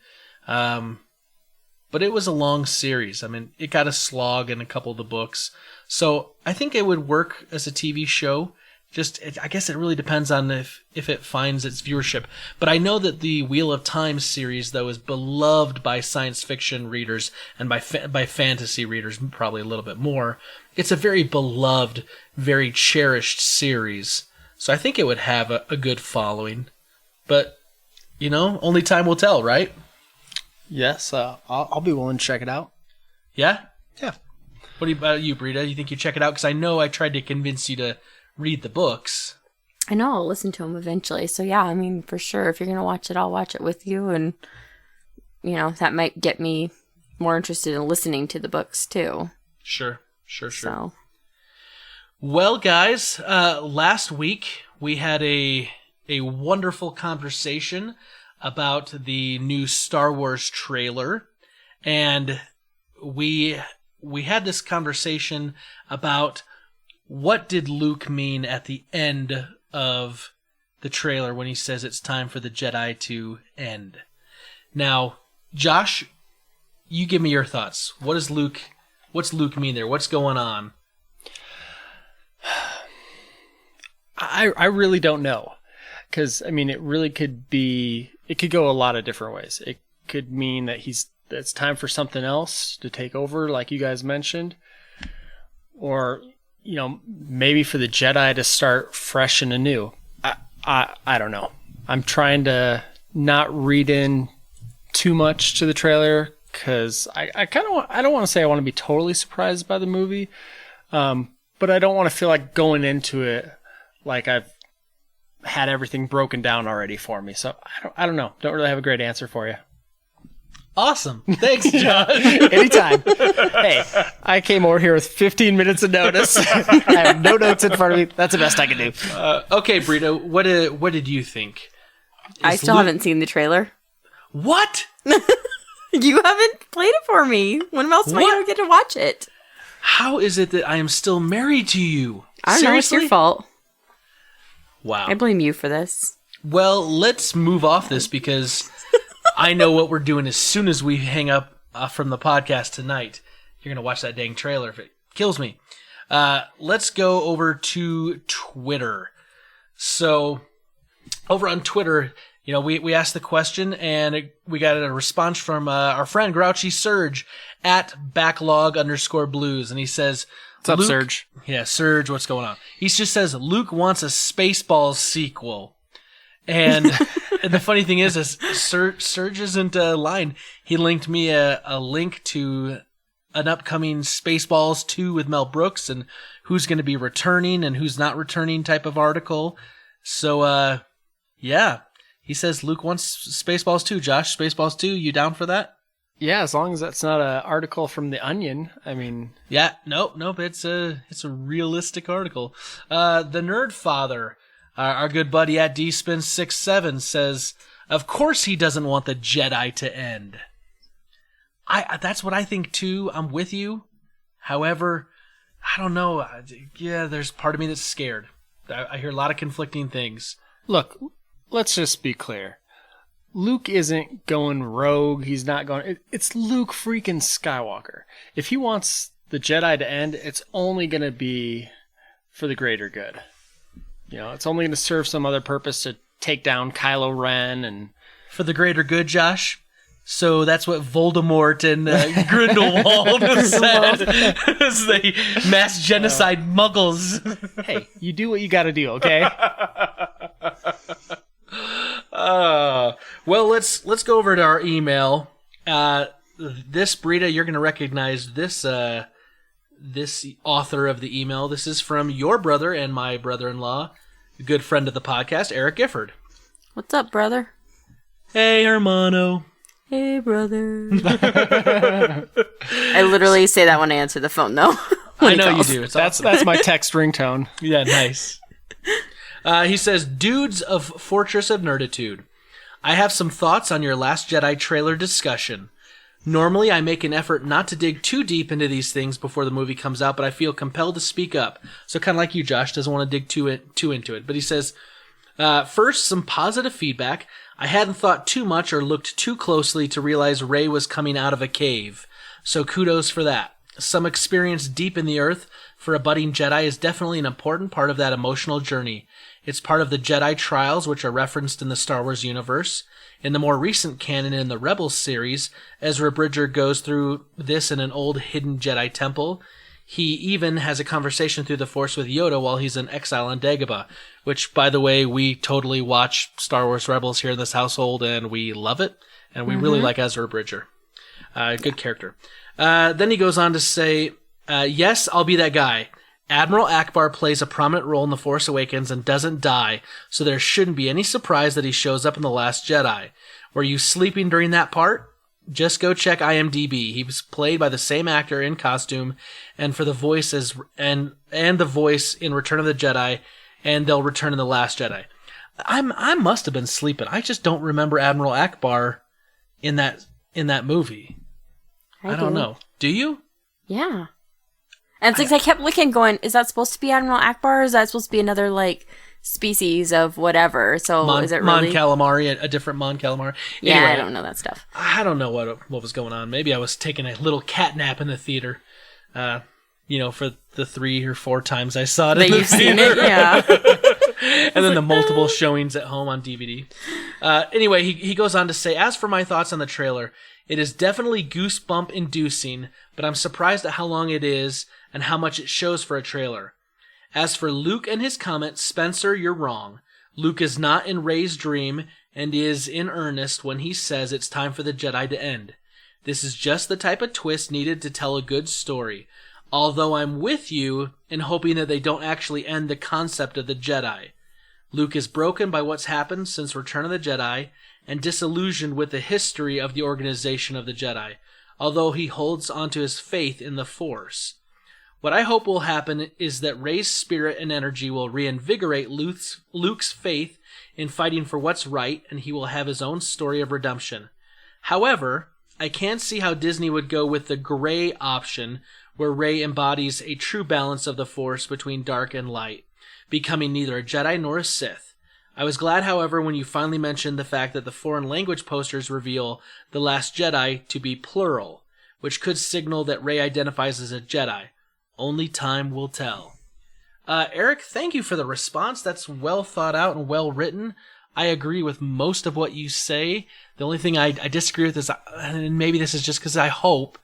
But it was a long series. I mean, it got a slog in a couple of the books, so I think it would work as a TV show. I guess it really depends on if it finds its viewership. But I know that the Wheel of Time series, though, is beloved by science fiction readers and by fantasy readers probably a little bit more. It's a very beloved, very cherished series. So I think it would have a good following. But, only time will tell, right? Yes, I'll be willing to check it out. Yeah? Yeah. What about you, Britta? You think you'd check it out? Because I know I tried to convince you to read the books. I know, I'll listen to them eventually. So yeah, I mean, for sure, if you're going to watch it, I'll watch it with you. And, that might get me more interested in listening to the books too. Sure. So. Well, guys, last week we had a wonderful conversation about the new Star Wars trailer. And we had this conversation about what did Luke mean at the end of the trailer when he says it's time for the Jedi to end? Now, Josh, you give me your thoughts. What's Luke mean there? What's going on? I really don't know. Because, it really could go a lot of different ways. It could mean that it's time for something else to take over, like you guys mentioned. Or, maybe for the Jedi to start fresh and anew. I don't know. I'm trying to not read in too much to the trailer because I don't want to say I want to be totally surprised by the movie, but I don't want to feel like going into it like I've had everything broken down already for me. So I don't know. Don't really have a great answer for you. Awesome. Thanks, Josh. Anytime. Hey, I came over here with 15 minutes of notice. I have no notes in front of me. That's the best I can do. Okay, Britta, what did you think? I still haven't seen the trailer. What? You haven't played it for me. When else am I going to get to watch it? How is it that I am still married to you? I don't know. It's your fault. Wow. I blame you for this. Well, let's move off this because I know what we're doing as soon as we hang up from the podcast tonight. You're going to watch that dang trailer if it kills me. Let's go over to Twitter. So, over on Twitter, we asked the question, and we got a response from our friend Grouchy Surge at _backlog_blues, and he says, "What's up, Surge?" Yeah, Surge, what's going on? He just says, Luke wants a Spaceballs sequel. And the funny thing is Surge isn't lying. He linked me a link to an upcoming Spaceballs 2 with Mel Brooks and who's going to be returning and who's not returning type of article. So, yeah. He says Luke wants Spaceballs 2. Josh, Spaceballs 2, you down for that? Yeah, as long as that's not an article from The Onion. I mean... Yeah, nope. It's a realistic article. The Nerd Father, our good buddy at dspin67 says, of course he doesn't want the Jedi to end. That's what I think too. I'm with you. However, I don't know. Yeah, there's part of me that's scared. I hear a lot of conflicting things. Look, let's just be clear. Luke isn't going rogue. He's not going... It's Luke freaking Skywalker. If he wants the Jedi to end, it's only going to be for the greater good. You know, it's only going to serve some other purpose to take down Kylo Ren and... For the greater good, Josh? So that's what Voldemort and Grindelwald said as they mass genocide muggles. Hey, you do what you got to do, okay? Well, let's go over to our email. This, Britta, you're going to recognize this this author of the email. This is from your brother and my brother-in-law, a good friend of the podcast, Eric Gifford. What's up, brother? Hey, hermano. Hey, brother. I literally say that when I answer the phone, though. I know you do. It's awesome. That's my text ringtone. Yeah, nice. He says, Dudes of Fortress of Nerditude, I have some thoughts on your Last Jedi trailer discussion. Normally, I make an effort not to dig too deep into these things before the movie comes out, but I feel compelled to speak up. So kind of like you, Josh, doesn't want to dig too into it. But he says, first, some positive feedback. I hadn't thought too much or looked too closely to realize Rey was coming out of a cave. So kudos for that. Some experience deep in the earth for a budding Jedi is definitely an important part of that emotional journey. It's part of the Jedi trials, which are referenced in the Star Wars universe. In the more recent canon in the Rebels series, Ezra Bridger goes through this in an old hidden Jedi temple. He even has a conversation through the Force with Yoda while he's in exile on Dagobah, which, by the way, we totally watch Star Wars Rebels here in this household, and we love it, and we really like Ezra Bridger. Good character. Then he goes on to say, yes, I'll be that guy. Admiral Akbar plays a prominent role in The Force Awakens and doesn't die, so there shouldn't be any surprise that he shows up in The Last Jedi. Were you sleeping during that part? Just go check IMDb. He was played by the same actor in costume, and for the voice and the voice in Return of the Jedi, and they'll return in The Last Jedi. I must have been sleeping. I just don't remember Admiral Akbar in that movie. I don't know. Do you? Yeah. And it's I kept looking, going, is that supposed to be Admiral Akbar, or is that supposed to be another, species of whatever? So is it really... Mon Calamari, a different Mon Calamari. Yeah, anyway, I don't know that stuff. I don't know what was going on. Maybe I was taking a little cat nap in the theater, for the 3 or 4 times I saw it in the theater. Seen it, yeah. And then the multiple showings at home on DVD. Anyway, he goes on to say, as for my thoughts on the trailer, it is definitely goosebump inducing, but I'm surprised at how long it is and how much it shows for a trailer. As for Luke and his comment, Spencer, you're wrong. Luke is not in Rey's dream and is in earnest when he says it's time for the Jedi to end. This is just the type of twist needed to tell a good story. Although I'm with you in hoping that they don't actually end the concept of the Jedi. Luke is broken by what's happened since Return of the Jedi and disillusioned with the history of the organization of the Jedi, although he holds onto his faith in the Force. What I hope will happen is that Rey's spirit and energy will reinvigorate Luke's faith in fighting for what's right, and he will have his own story of redemption. However, I can't see how Disney would go with the gray option, where Rey embodies a true balance of the Force between dark and light, becoming neither a Jedi nor a Sith. I was glad, however, when you finally mentioned the fact that the foreign language posters reveal The Last Jedi to be plural, which could signal that Rey identifies as a Jedi. Only time will tell. Eric, thank you for the response. That's well thought out and well written. I agree with most of what you say. The only thing I disagree with is, and maybe this is just because I hope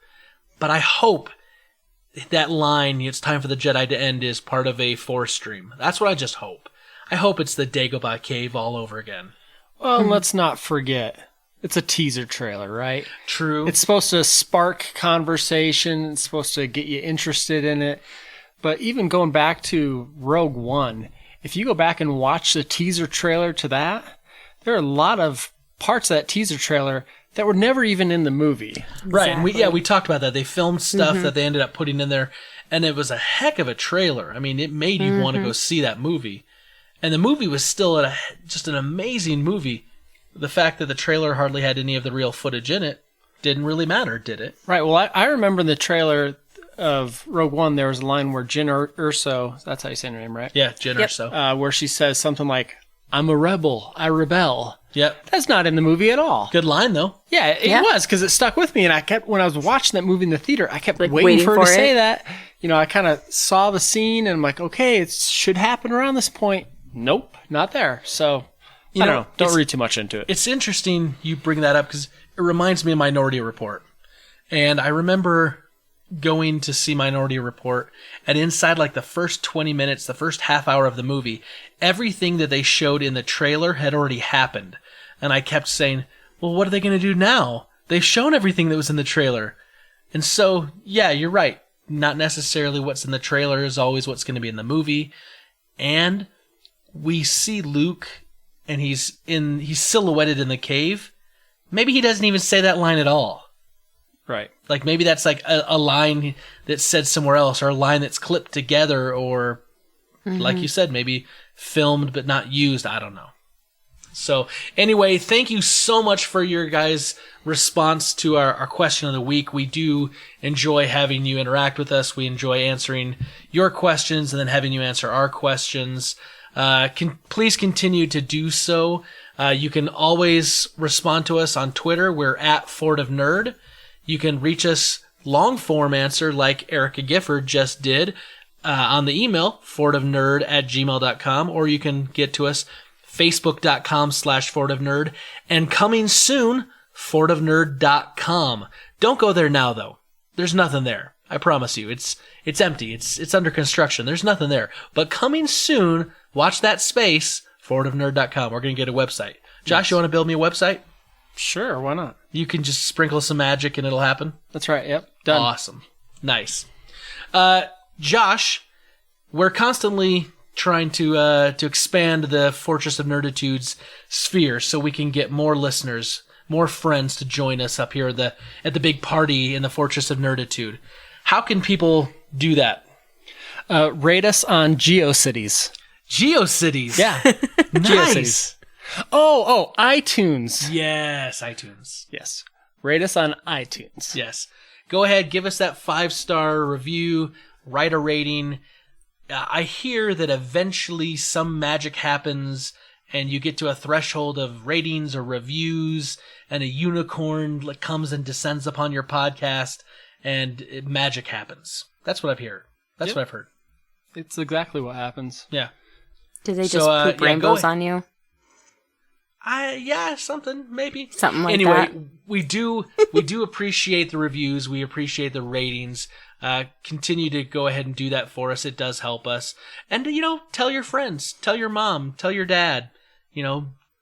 that line, it's time for the Jedi to end, is part of a Force stream. That's what I just hope. I hope it's the Dagobah cave all over again. Well, let's not forget. It's a teaser trailer, right? True. It's supposed to spark conversation. It's supposed to get you interested in it. But even going back to Rogue One, if you go back and watch the teaser trailer to that, there are a lot of parts of that teaser trailer that were never even in the movie. Right. And we talked about that. They filmed stuff that they ended up putting in there, and it was a heck of a trailer. I mean, it made you want to go see that movie. And the movie was still just an amazing movie. The fact that the trailer hardly had any of the real footage in it didn't really matter, did it? Right. Well, I remember in the trailer of Rogue One, there was a line where Jyn Erso, that's how you say her name, right? Yeah, Jyn Erso. Where she says something like, "I'm a rebel, I rebel." Yep. That's not in the movie at all. Good line, though. Yeah, it was, because it stuck with me, and when I was watching that movie in the theater, I kept waiting for her to say that. You know, I kind of saw the scene, and I'm like, okay, it should happen around this point. Nope, not there. So, I don't know. Don't read too much into it. It's interesting you bring that up, because it reminds me of Minority Report. And I remember going to see Minority Report, and inside like the first 20 minutes, the first half hour of the movie, everything that they showed in the trailer had already happened. And I kept saying, well, what are they going to do now? They've shown everything that was in the trailer. And so, yeah, you're right. Not necessarily what's in the trailer is always what's going to be in the movie. And we see Luke, and he's silhouetted in the cave. Maybe he doesn't even say that line at all. Right. Like maybe that's like a line that's said somewhere else, or a line that's clipped together, or like you said, maybe filmed but not used. I don't know. So anyway, thank you so much for your guys' response to our question of the week. We do enjoy having you interact with us. We enjoy answering your questions and then having you answer our questions. Please continue to do so. You can always respond to us on Twitter. We're at Fort of Nerd. You can reach us long form answer like Erica Gifford just did on the email, fortofnerd@gmail.com, or you can get to us facebook.com/fortofnerd, and coming soon, fortofnerd.com. Don't go there now, though. There's nothing there. I promise you. It's empty. It's under construction. There's nothing there. But coming soon, watch that space, fortofnerd.com. We're going to get a website. Josh, you want to build me a website? Sure, why not? You can just sprinkle some magic and it'll happen? That's right, yep. Done. Awesome. Nice. Josh, we're constantly trying to expand the Fortress of Nerditude's sphere so we can get more listeners, more friends to join us up here at the big party in the Fortress of Nerditude. How can people do that? Rate us on GeoCities. GeoCities? Yeah. Nice. GeoCities. Oh, iTunes. Yes, iTunes. Yes. Rate us on iTunes. Yes. Go ahead, give us that 5-star review, write a rating. I hear that eventually some magic happens and you get to a threshold of ratings or reviews and a unicorn comes and descends upon your podcast and magic happens. That's what I've heard. That's what I've heard. It's exactly what happens. Yeah. Did they just poop rainbows on you? Yeah, something, maybe. Something like that. Anyway, we do appreciate the reviews. We appreciate the ratings. Continue to go ahead and do that for us. It does help us. And, tell your friends, tell your mom, tell your dad,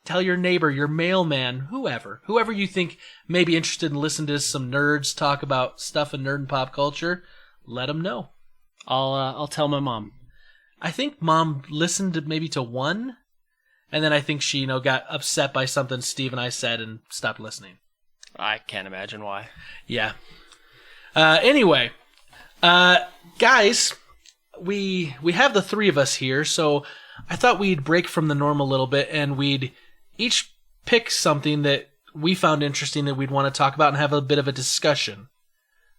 tell your neighbor, your mailman, whoever you think may be interested in listening to some nerds talk about stuff in nerd and pop culture, let them know. I'll tell my mom. I think mom listened maybe to one, and then I think she, got upset by something Steve and I said and stopped listening. I can't imagine why. Yeah. Anyway, guys, we have the three of us here, so I thought we'd break from the norm a little bit, and we'd each pick something that we found interesting that we'd want to talk about and have a bit of a discussion.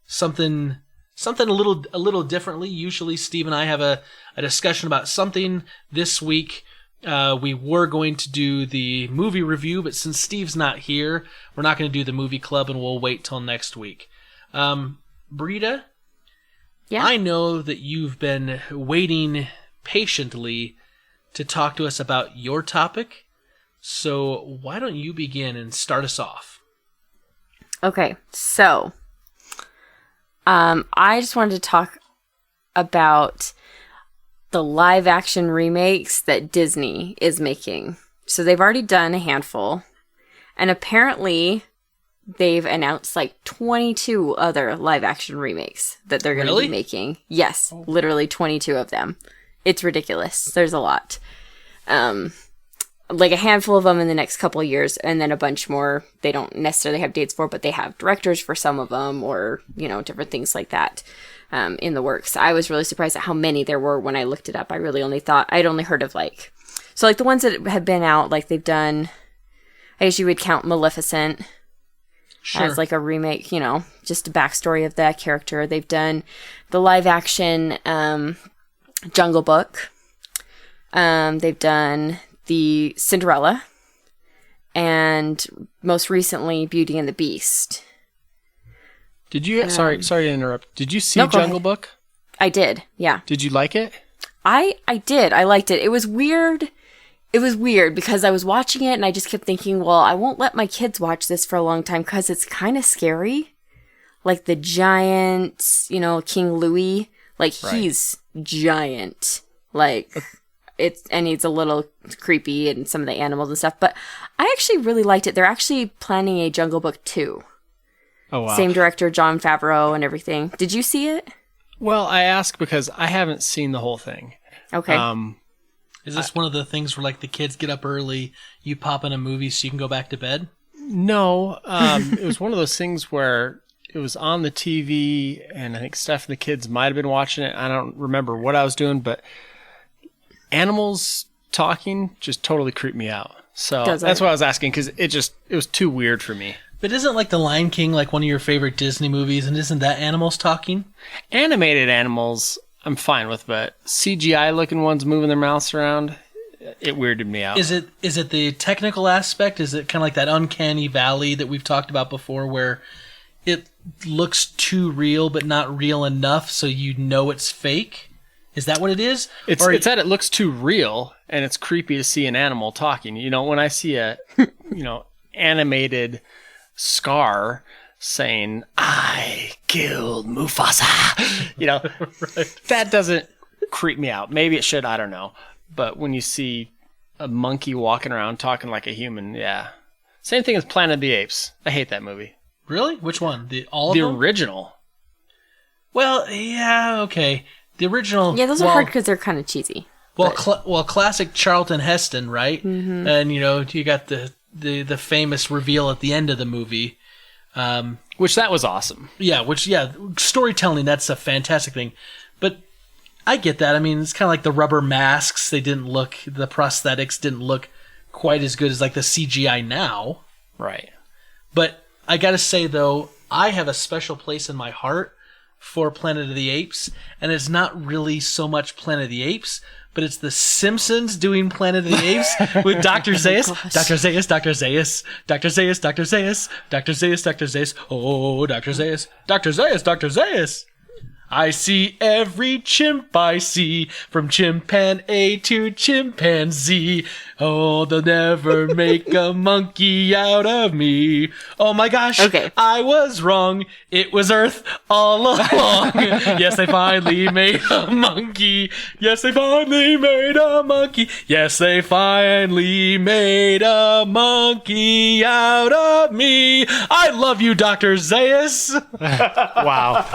Something a little differently. Usually Steve and I have a discussion about something. This week we were going to do the movie review, but since Steve's not here, we're not going to do the movie club, and we'll wait till next week. Britta, yeah? I know that you've been waiting patiently to talk to us about your topic, so why don't you begin and start us off? Okay, so I just wanted to talk about the live-action remakes that Disney is making. So they've already done a handful, and apparently they've announced 22 other live-action remakes that they're going to be making. Yes, literally 22 of them. It's ridiculous. There's a lot. like a handful of them in the next couple of years, and then a bunch more they don't necessarily have dates for, but they have directors for some of them, or, you know, different things like that in the works. I was really surprised at how many there were when I looked it up. I really only thought, I'd only heard of like, so like the ones that have been out, like they've done, I guess you would count Maleficent as like a remake, you know, just a backstory of that character. They've done the live action Jungle Book. They've done the Cinderella, and most recently Beauty and the Beast. Did you? Sorry to interrupt. Did you see No, go Jungle ahead. Book? I did. Yeah. Did you like it? I did. I liked it. It was weird. It was weird because I was watching it and I just kept thinking, well, I won't let my kids watch this for a long time because it's kind of scary. Like the giant, you know, King Louis, like he's giant. Like it's a little creepy, and some of the animals and stuff. But I actually really liked it. They're actually planning a Jungle Book 2. Oh, wow. Same director, Jon Favreau, and everything. Did you see it? Well, I ask because I haven't seen the whole thing. Okay. Is this one of the things where like the kids get up early, you pop in a movie so you can go back to bed? No, it was one of those things where it was on the TV, and I think Steph and the kids might have been watching it. I don't remember what I was doing, but animals talking just totally creeped me out. So that's why I was asking, because it was too weird for me. But isn't like The Lion King like one of your favorite Disney movies, and isn't that animals talking? Animated animals, I'm fine with, but CGI looking ones moving their mouths around, it weirded me out. Is it the technical aspect? Is it kind of like that uncanny valley that we've talked about before, where it looks too real but not real enough so you know it's fake? Is that what it is? It's that it looks too real, and it's creepy to see an animal talking. You know, when I see a animated Scar saying, "I killed Mufasa," you know, that doesn't creep me out. Maybe it should, I don't know. But when you see a monkey walking around talking like a human, yeah. Same thing as Planet of the Apes. I hate that movie. Really? Which one? The original. Well, yeah, okay. The original. Yeah, those are hard because they're kind of cheesy. Well, classic Charlton Heston, right? Mm-hmm. And you got the famous reveal at the end of the movie, which that was awesome. Yeah, storytelling, that's a fantastic thing. But I get that. I mean, it's kind of like the rubber masks. The prosthetics didn't look quite as good as like the CGI now. Right. But I got to say though, I have a special place in my heart for Planet of the Apes, and it's not really so much Planet of the Apes, but it's The Simpsons doing Planet of the Apes with Dr. Zaius. Dr. Zaius, Dr. Zaius, Dr. Zaius, Dr. Zaius, Dr. Zaius, Dr. Zaius, oh, Dr. Zaius, Dr. Zaius, Dr. Zaius. I see every chimp I see, from chimpan A to chimpanzee. Oh, they'll never make a monkey out of me. Oh my gosh, okay. I was wrong. It was Earth all along. Yes, they finally made a monkey. Yes, they finally made a monkey. Yes, they finally made a monkey out of me. I love you, Dr. Zaius. Wow.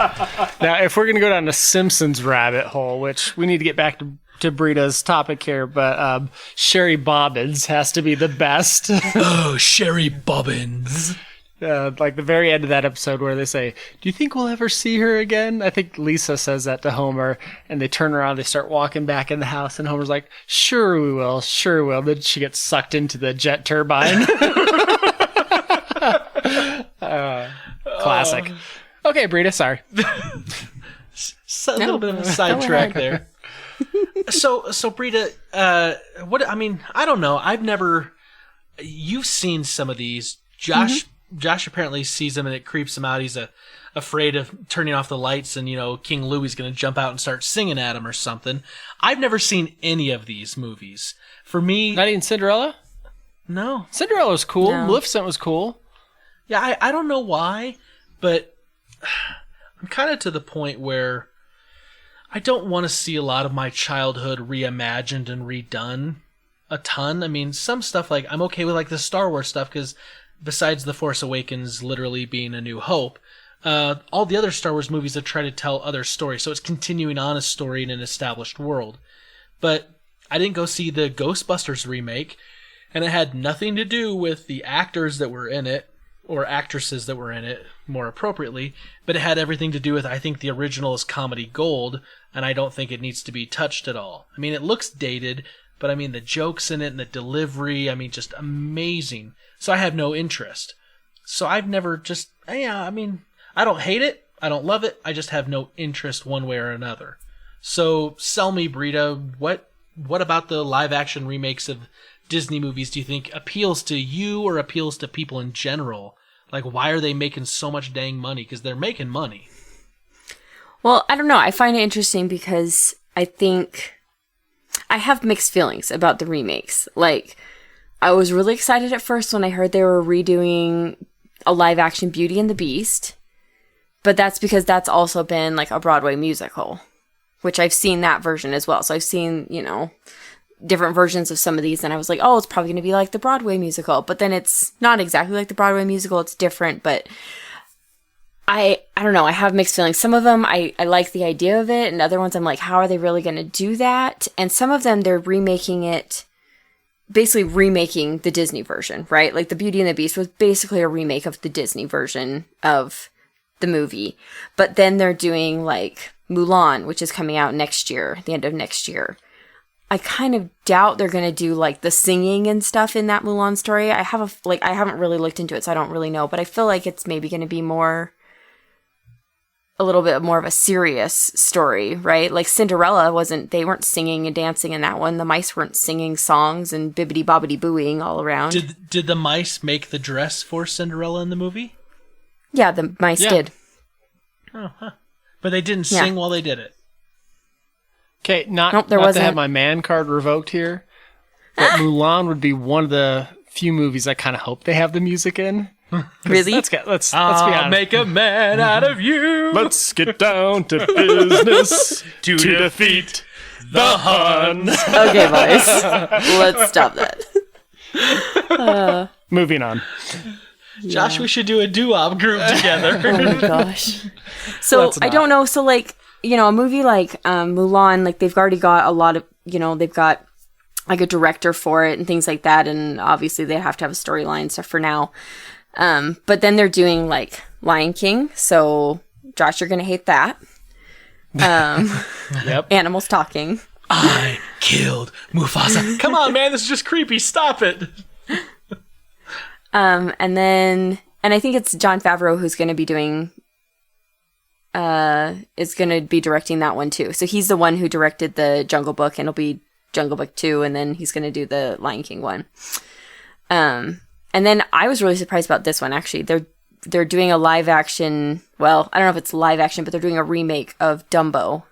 Now, if we're going to go down the Simpsons rabbit hole, which we need to get back to Britta's topic here, but Sherry Bobbins has to be the best. Oh, Sherry Bobbins. Like the very end of that episode where they say, "Do you think we'll ever see her again?" I think Lisa says that to Homer, and they turn around, they start walking back in the house, and Homer's like, "Sure we will, sure we will." Then she gets sucked into the jet turbine. Classic. Okay, Britta, sorry. A little bit of a sidetrack there. So Britta, I don't know. I've never. You've seen some of these. Josh apparently sees them and it creeps him out. He's afraid of turning off the lights, and King Louie's going to jump out and start singing at him or something. I've never seen any of these movies. For me, not even Cinderella. No, Cinderella was cool. No. Maleficent was cool. Yeah, I don't know why, but I'm kind of to the point where I don't want to see a lot of my childhood reimagined and redone a ton. I mean, some stuff, like, I'm okay with like the Star Wars stuff, because besides The Force Awakens literally being A New Hope, all the other Star Wars movies have tried to tell other stories, so it's continuing on a story in an established world. But I didn't go see the Ghostbusters remake, And it had nothing to do with the actors that were in it, or actresses that were in it, more appropriately, but it had everything to do with, I think the original is comedy gold, and I don't think it needs to be touched at all. I mean, it looks dated, but I mean, the jokes in it and the delivery, I mean, just amazing. So I have no interest. So I've never just, I mean, I don't hate it, I don't love it, I just have no interest one way or another. So sell me, Brita, what about the live-action remakes of Disney movies do you think appeals to you or appeals to people in general? Like, why are they making so much dang money? Because they're making money. Well, I don't know. I find it interesting because I think I have mixed feelings about the remakes. Like, I was really excited at first when I heard they were redoing a live-action Beauty and the Beast, but that's because that's also been, like, a Broadway musical, which I've seen that version as well. So I've seen, different versions of some of these, and I was like, oh, it's probably going to be like the Broadway musical, but then it's not exactly like the Broadway musical, it's different, but I don't know, I have mixed feelings. Some of them, I like the idea of it, and other ones I'm like, how are they really going to do that? And some of them, they're basically remaking the Disney version, right? Like the Beauty and the Beast was basically a remake of the Disney version of the movie, but then they're doing like Mulan, which is coming out next year, the end of next year. I kind of doubt they're going to do like the singing and stuff in that Mulan story. I haven't really looked into it, so I don't really know, but I feel like it's maybe going to be a little bit more of a serious story, right? Like Cinderella they weren't singing and dancing in that one. The mice weren't singing songs and bibbity bobbity booing all around. Did the mice make the dress for Cinderella in the movie? Yeah, the mice did. Oh, huh. But they didn't sing while they did it. Okay, not there to wasn't. have my man card revoked here, but Mulan would be one of the few movies I kind of hope they have the music in. Really? Let's be honest. Make a man out of you. Let's get down to business to defeat the Huns. Okay, boys. Let's stop that. Moving on. Josh, we should do a doo-wop group together. Oh my gosh. So, I don't know. So, like, a movie like Mulan, like, they've already got a lot of, they've got, like, a director for it and things like that. And obviously, they have to have a storyline stuff for now. But then they're doing, like, Lion King. So, Josh, you're going to hate that. Yep. Animals talking. I killed Mufasa. Come on, man. This is just creepy. Stop it. And I think it's Jon Favreau who's going to be doing... is going to be directing that one too. So he's the one who directed the Jungle Book, and it'll be Jungle Book 2, and then he's going to do the Lion King one. And then I was really surprised about this one, actually. They're doing a live action, well, I don't know if it's live action, but they're doing a remake of Dumbo.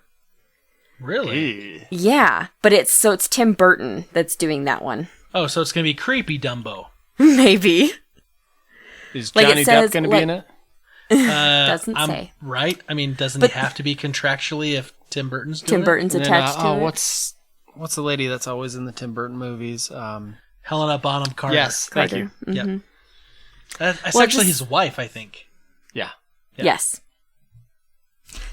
Really? Yeah, but it's Tim Burton that's doing that one. Oh, so it's going to be creepy Dumbo. Maybe. Is Johnny Depp going to be in it? Doesn't say. Right? I mean, doesn't he have to be contractually if Tim Burton's doing Tim Burton's attached to it? What's the lady that's always in the Tim Burton movies? Helena Bonham Carter. Yes, thank you. Mm-hmm. Yep. That's actually his wife, I think. Yeah. Yes.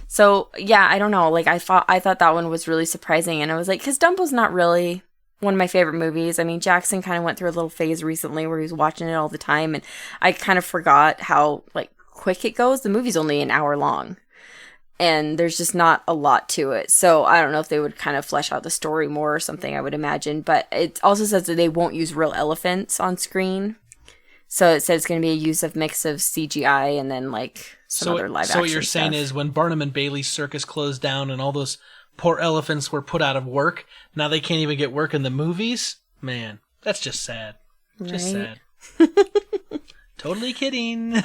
So, yeah, I don't know. Like, I thought that one was really surprising, and I was like, because Dumbo's not really one of my favorite movies. I mean, Jackson kind of went through a little phase recently where he was watching it all the time, and I kind of forgot how, like, quick it goes. The movie's only an hour long, and there's just not a lot to it. So I don't know if they would kind of flesh out the story more or something, I would imagine. But it also says that they won't use real elephants on screen. So it says it's going to be a use of mix of CGI and then like some other live action. So what you're saying is when Barnum and Bailey's circus closed down and all those poor elephants were put out of work, now they can't even get work in the movies? Man, that's just sad. Right? Just sad. Totally kidding.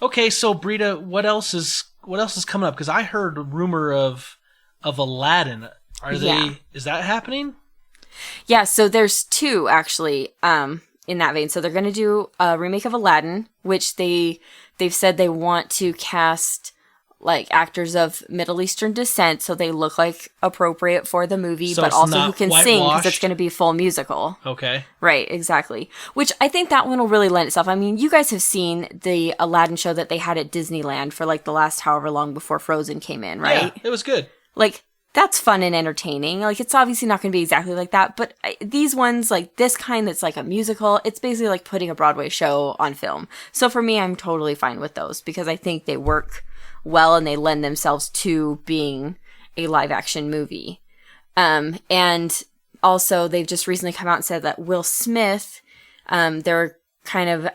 Okay, so Brita, what else is coming up? Because I heard a rumor of Aladdin. Is that happening? Yeah, so there's two actually in that vein. So they're going to do a remake of Aladdin, which they've said they want to cast like actors of Middle Eastern descent, so they look like appropriate for the movie, so but also who can sing because it's going to be full musical. Okay. Right, exactly. Which I think that one will really lend itself. I mean, you guys have seen the Aladdin show that they had at Disneyland for like the last however long before Frozen came in, right? Yeah, it was good. Like, that's fun and entertaining. Like, it's obviously not going to be exactly like that, but these ones, like this kind that's like a musical, it's basically like putting a Broadway show on film. So for me, I'm totally fine with those because I think they work well and they lend themselves to being a live action movie. And also, they've just recently come out and said that Will Smith, they're kind of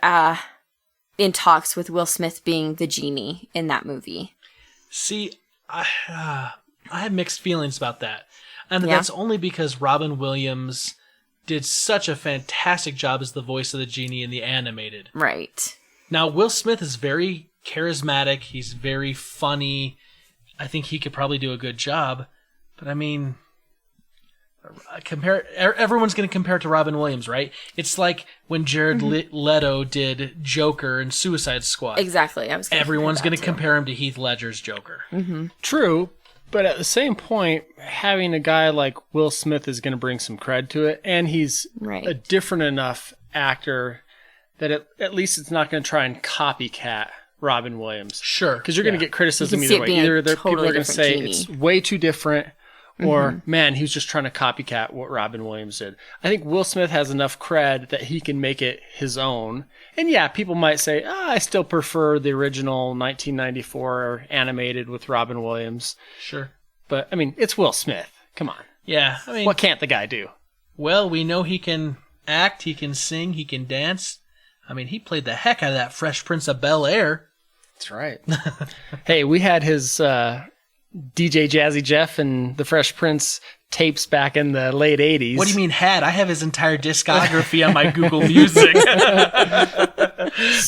in talks with Will Smith being the genie in that movie. See, I have mixed feelings about that. And that's only because Robin Williams did such a fantastic job as the voice of the genie in the animated. Right. Now, Will Smith is very charismatic. He's very funny. I think he could probably do a good job. But I mean, everyone's going to compare it to Robin Williams, right? It's like when Jared Leto did Joker in Suicide Squad. Exactly. Everyone's going to compare him to Heath Ledger's Joker. Mm-hmm. True, but at the same point, having a guy like Will Smith is going to bring some cred to it, and he's a different enough actor that at least it's not going to try and copycat Robin Williams. Sure. Because you're going to get criticism either way. Either people are going to say it's way too different, or, man, he was just trying to copycat what Robin Williams did. I think Will Smith has enough cred that he can make it his own. And yeah, people might say, I still prefer the original 1994 animated with Robin Williams. Sure. But, I mean, it's Will Smith. Come on. Yeah. I mean, what can't the guy do? Well, we know he can act, he can sing, he can dance. I mean, he played the heck out of that Fresh Prince of Bel-Air. That's right. Hey, we had his DJ Jazzy Jeff and the Fresh Prince tapes back in the late 80s. What do you mean had? I have his entire discography on my Google Music.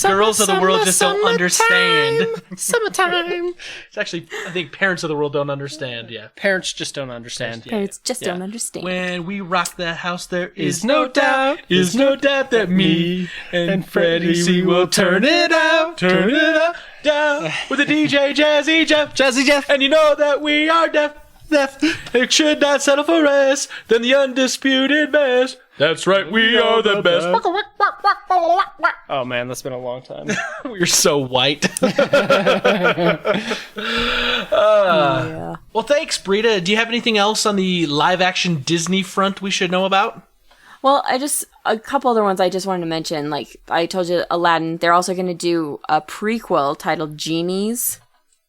Girls of the world just don't understand. Summertime. It's actually, I think parents of the world don't understand, yeah. Parents just don't understand. Parents just don't understand. When we rock the house, there is no doubt that me and Freddie, we will turn it out, down, with the DJ Jazzy Jeff, and you know that we are deaf. It should not settle for less than the undisputed best. That's right, we are the best. Oh man, that's been a long time. We're so white. Well, thanks, Britta. Do you have anything else on the live-action Disney front we should know about? Well, a couple other ones I just wanted to mention. Like I told you, Aladdin, they're also going to do a prequel titled Genies,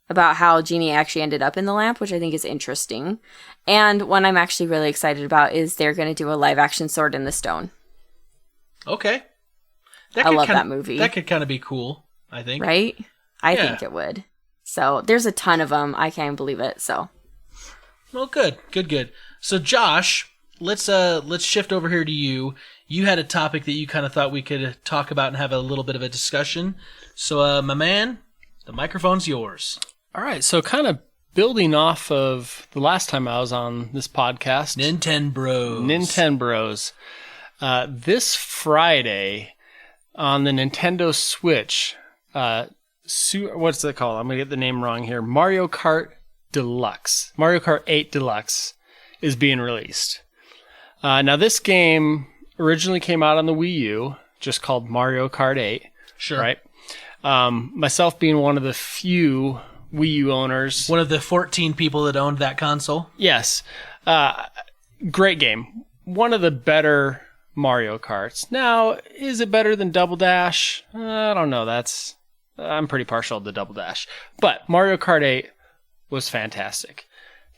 about how Genie actually ended up in the lamp, which I think is interesting. And one I'm actually really excited about is they're going to do a live-action Sword in the Stone. Okay. I love that movie. That could kind of be cool, I think. Right? I think it would. So there's a ton of them. I can't believe it. So. Well, good. So Josh, let's shift over here to you. You had a topic that you kind of thought we could talk about and have a little bit of a discussion. So, my man, the microphone's yours. All right, so kind of building off of the last time I was on this podcast. Nintendo. This Friday on the Nintendo Switch, what's it called? I'm going to get the name wrong here. Mario Kart Deluxe. Mario Kart 8 Deluxe is being released. Now, this game originally came out on the Wii U, just called Mario Kart 8. Sure. Right? Myself being one of the few Wii U owners. One of the 14 people that owned that console? Yes. Great game. One of the better Mario Karts. Now, is it better than Double Dash? I don't know. I'm pretty partial to Double Dash. But Mario Kart 8 was fantastic.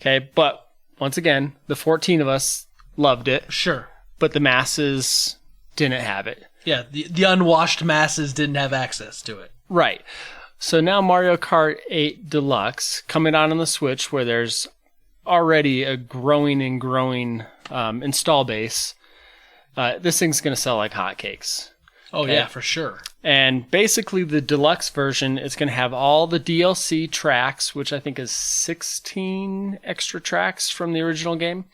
Okay, but once again, the 14 of us loved it. Sure. But the masses didn't have it. Yeah, the unwashed masses didn't have access to it. Right. So now Mario Kart 8 Deluxe coming out on the Switch, where there's already a growing install base. This thing's going to sell like hotcakes. Oh, okay? Yeah, for sure. And basically the Deluxe version is going to have all the DLC tracks, which I think is 16 extra tracks from the original game.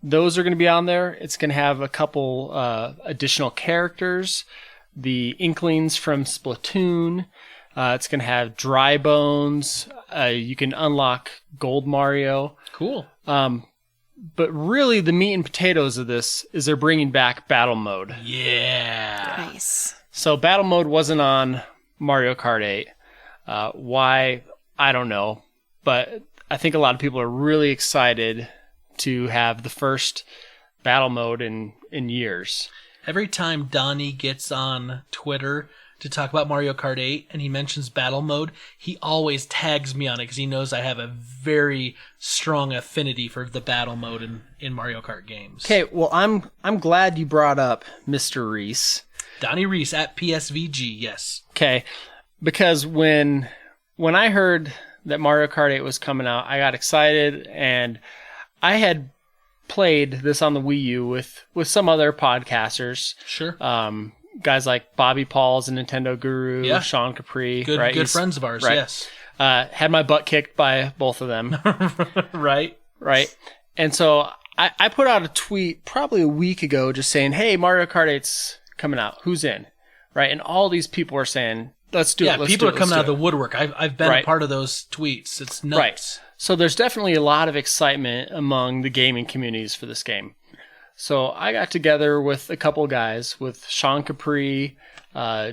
Those are going to be on there. It's going to have a couple additional characters, the Inklings from Splatoon. It's going to have Dry Bones. You can unlock Gold Mario. Cool. But really, the meat and potatoes of this is they're bringing back Battle Mode. Yeah. Nice. So Battle Mode wasn't on Mario Kart 8. Why? I don't know. but I think a lot of people are really excited to have the first battle mode in years. Every time Donnie gets on Twitter to talk about Mario Kart 8 and he mentions battle mode, he always tags me on it because he knows I have a very strong affinity for the battle mode in Mario Kart games. Okay, well, I'm glad you brought up Mr. Reese. Donnie Reese at PSVG, yes. Okay, because when I heard that Mario Kart 8 was coming out, I got excited, and I had played this on the Wii U with some other podcasters. Sure. Guys like Bobby Paul's a Nintendo guru, Yeah. Sean Capri. Good, right? good friends of ours, right. yes. Had my butt kicked by both of them. Right. Right. And so I put out a tweet probably a week ago just saying, hey, Mario Kart 8's coming out. Who's in? Right. And all these people are saying, let's do it. Yeah, people are coming out of the woodwork. I've been a part of those tweets. It's nuts. Right. So there's definitely a lot of excitement among the gaming communities for this game. So I got together with a couple guys, with Sean Capri,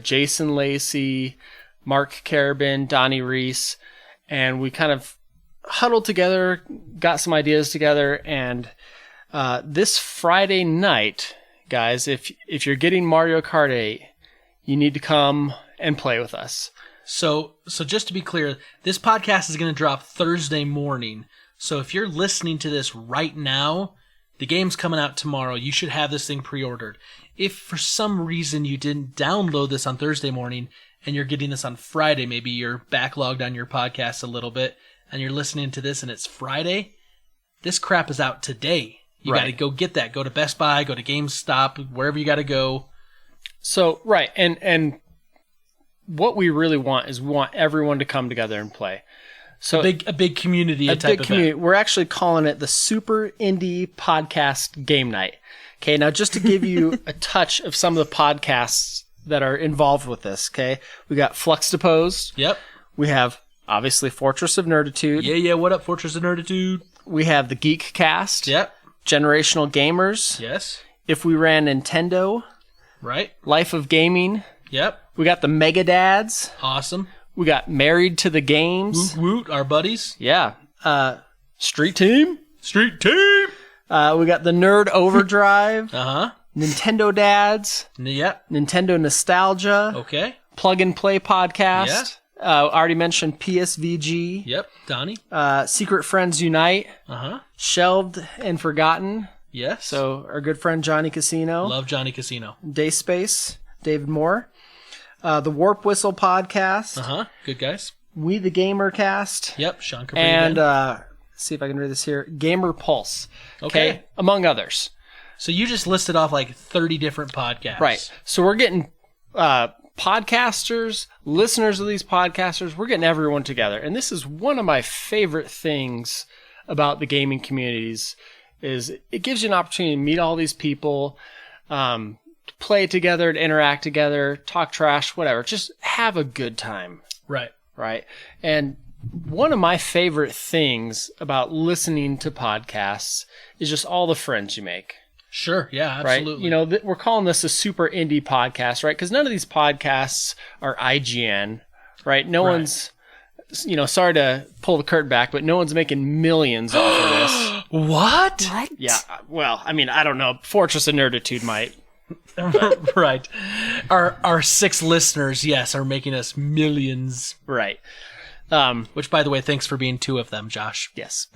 Jason Lacey, Mark Carabin, Donnie Reese, and we kind of huddled together, got some ideas together, and this Friday night, guys, if you're getting Mario Kart 8, you need to come and play with us. So just to be clear, this podcast is going to drop Thursday morning. So if you're listening to this right now, the game's coming out tomorrow. You should have this thing pre-ordered. If for some reason you didn't download this on Thursday morning and you're getting this on Friday, maybe you're backlogged on your podcast a little bit and you're listening to this and it's Friday, this crap is out today. You got to go get that. Go to Best Buy, go to GameStop, wherever you got to go. So, right. And what we really want is we want everyone to come together and play. So a big community type of event. We're actually calling it the Super Indie Podcast Game Night. Okay, now just to give you a touch of some of the podcasts that are involved with this, okay? We got Fluxtaposed. Yep. We have, obviously, Fortress of Nerditude. Yeah, what up, Fortress of Nerditude? We have the Geek Cast. Yep. Generational Gamers. Yes. If We Ran Nintendo. Right. Life of Gaming. Yep. We got the Mega Dads. Awesome. We got Married to the Games. Woot woot, our buddies. Yeah. Street Team. Street Team. We got the Nerd Overdrive. Uh-huh. Nintendo Dads. Yep. Nintendo Nostalgia. Okay. Plug and Play Podcast. Already mentioned PSVG. Yep. Donnie. Secret Friends Unite. Uh-huh. Shelved and Forgotten. Yes. So our good friend Johnny Casino. Love Johnny Casino. Dayspace. David Moore. The Warp Whistle Podcast. Uh-huh. Good guys. We the Gamer Cast. Yep. Sean Capri. And see if I can read this here. Gamer Pulse. Okay. Among others. So you just listed off like 30 different podcasts. Right. So we're getting podcasters, listeners of these podcasters, we're getting everyone together. And this is one of my favorite things about the gaming communities is it gives you an opportunity to meet all these people, play together, to interact together, talk trash, whatever. Just have a good time. Right. Right. And one of my favorite things about listening to podcasts is just all the friends you make. Sure. Yeah, absolutely. Right? You know, we're calling this a super indie podcast, right? Because none of these podcasts are IGN, right? No one's, you know, sorry to pull the curtain back, but no one's making millions off of this. What? Yeah. Well, I mean, I don't know. Fortress of Nerditude might. Right. Our 6 listeners, yes, are making us millions. Right. Which, by the way, thanks for being 2 of them, Josh. Yes.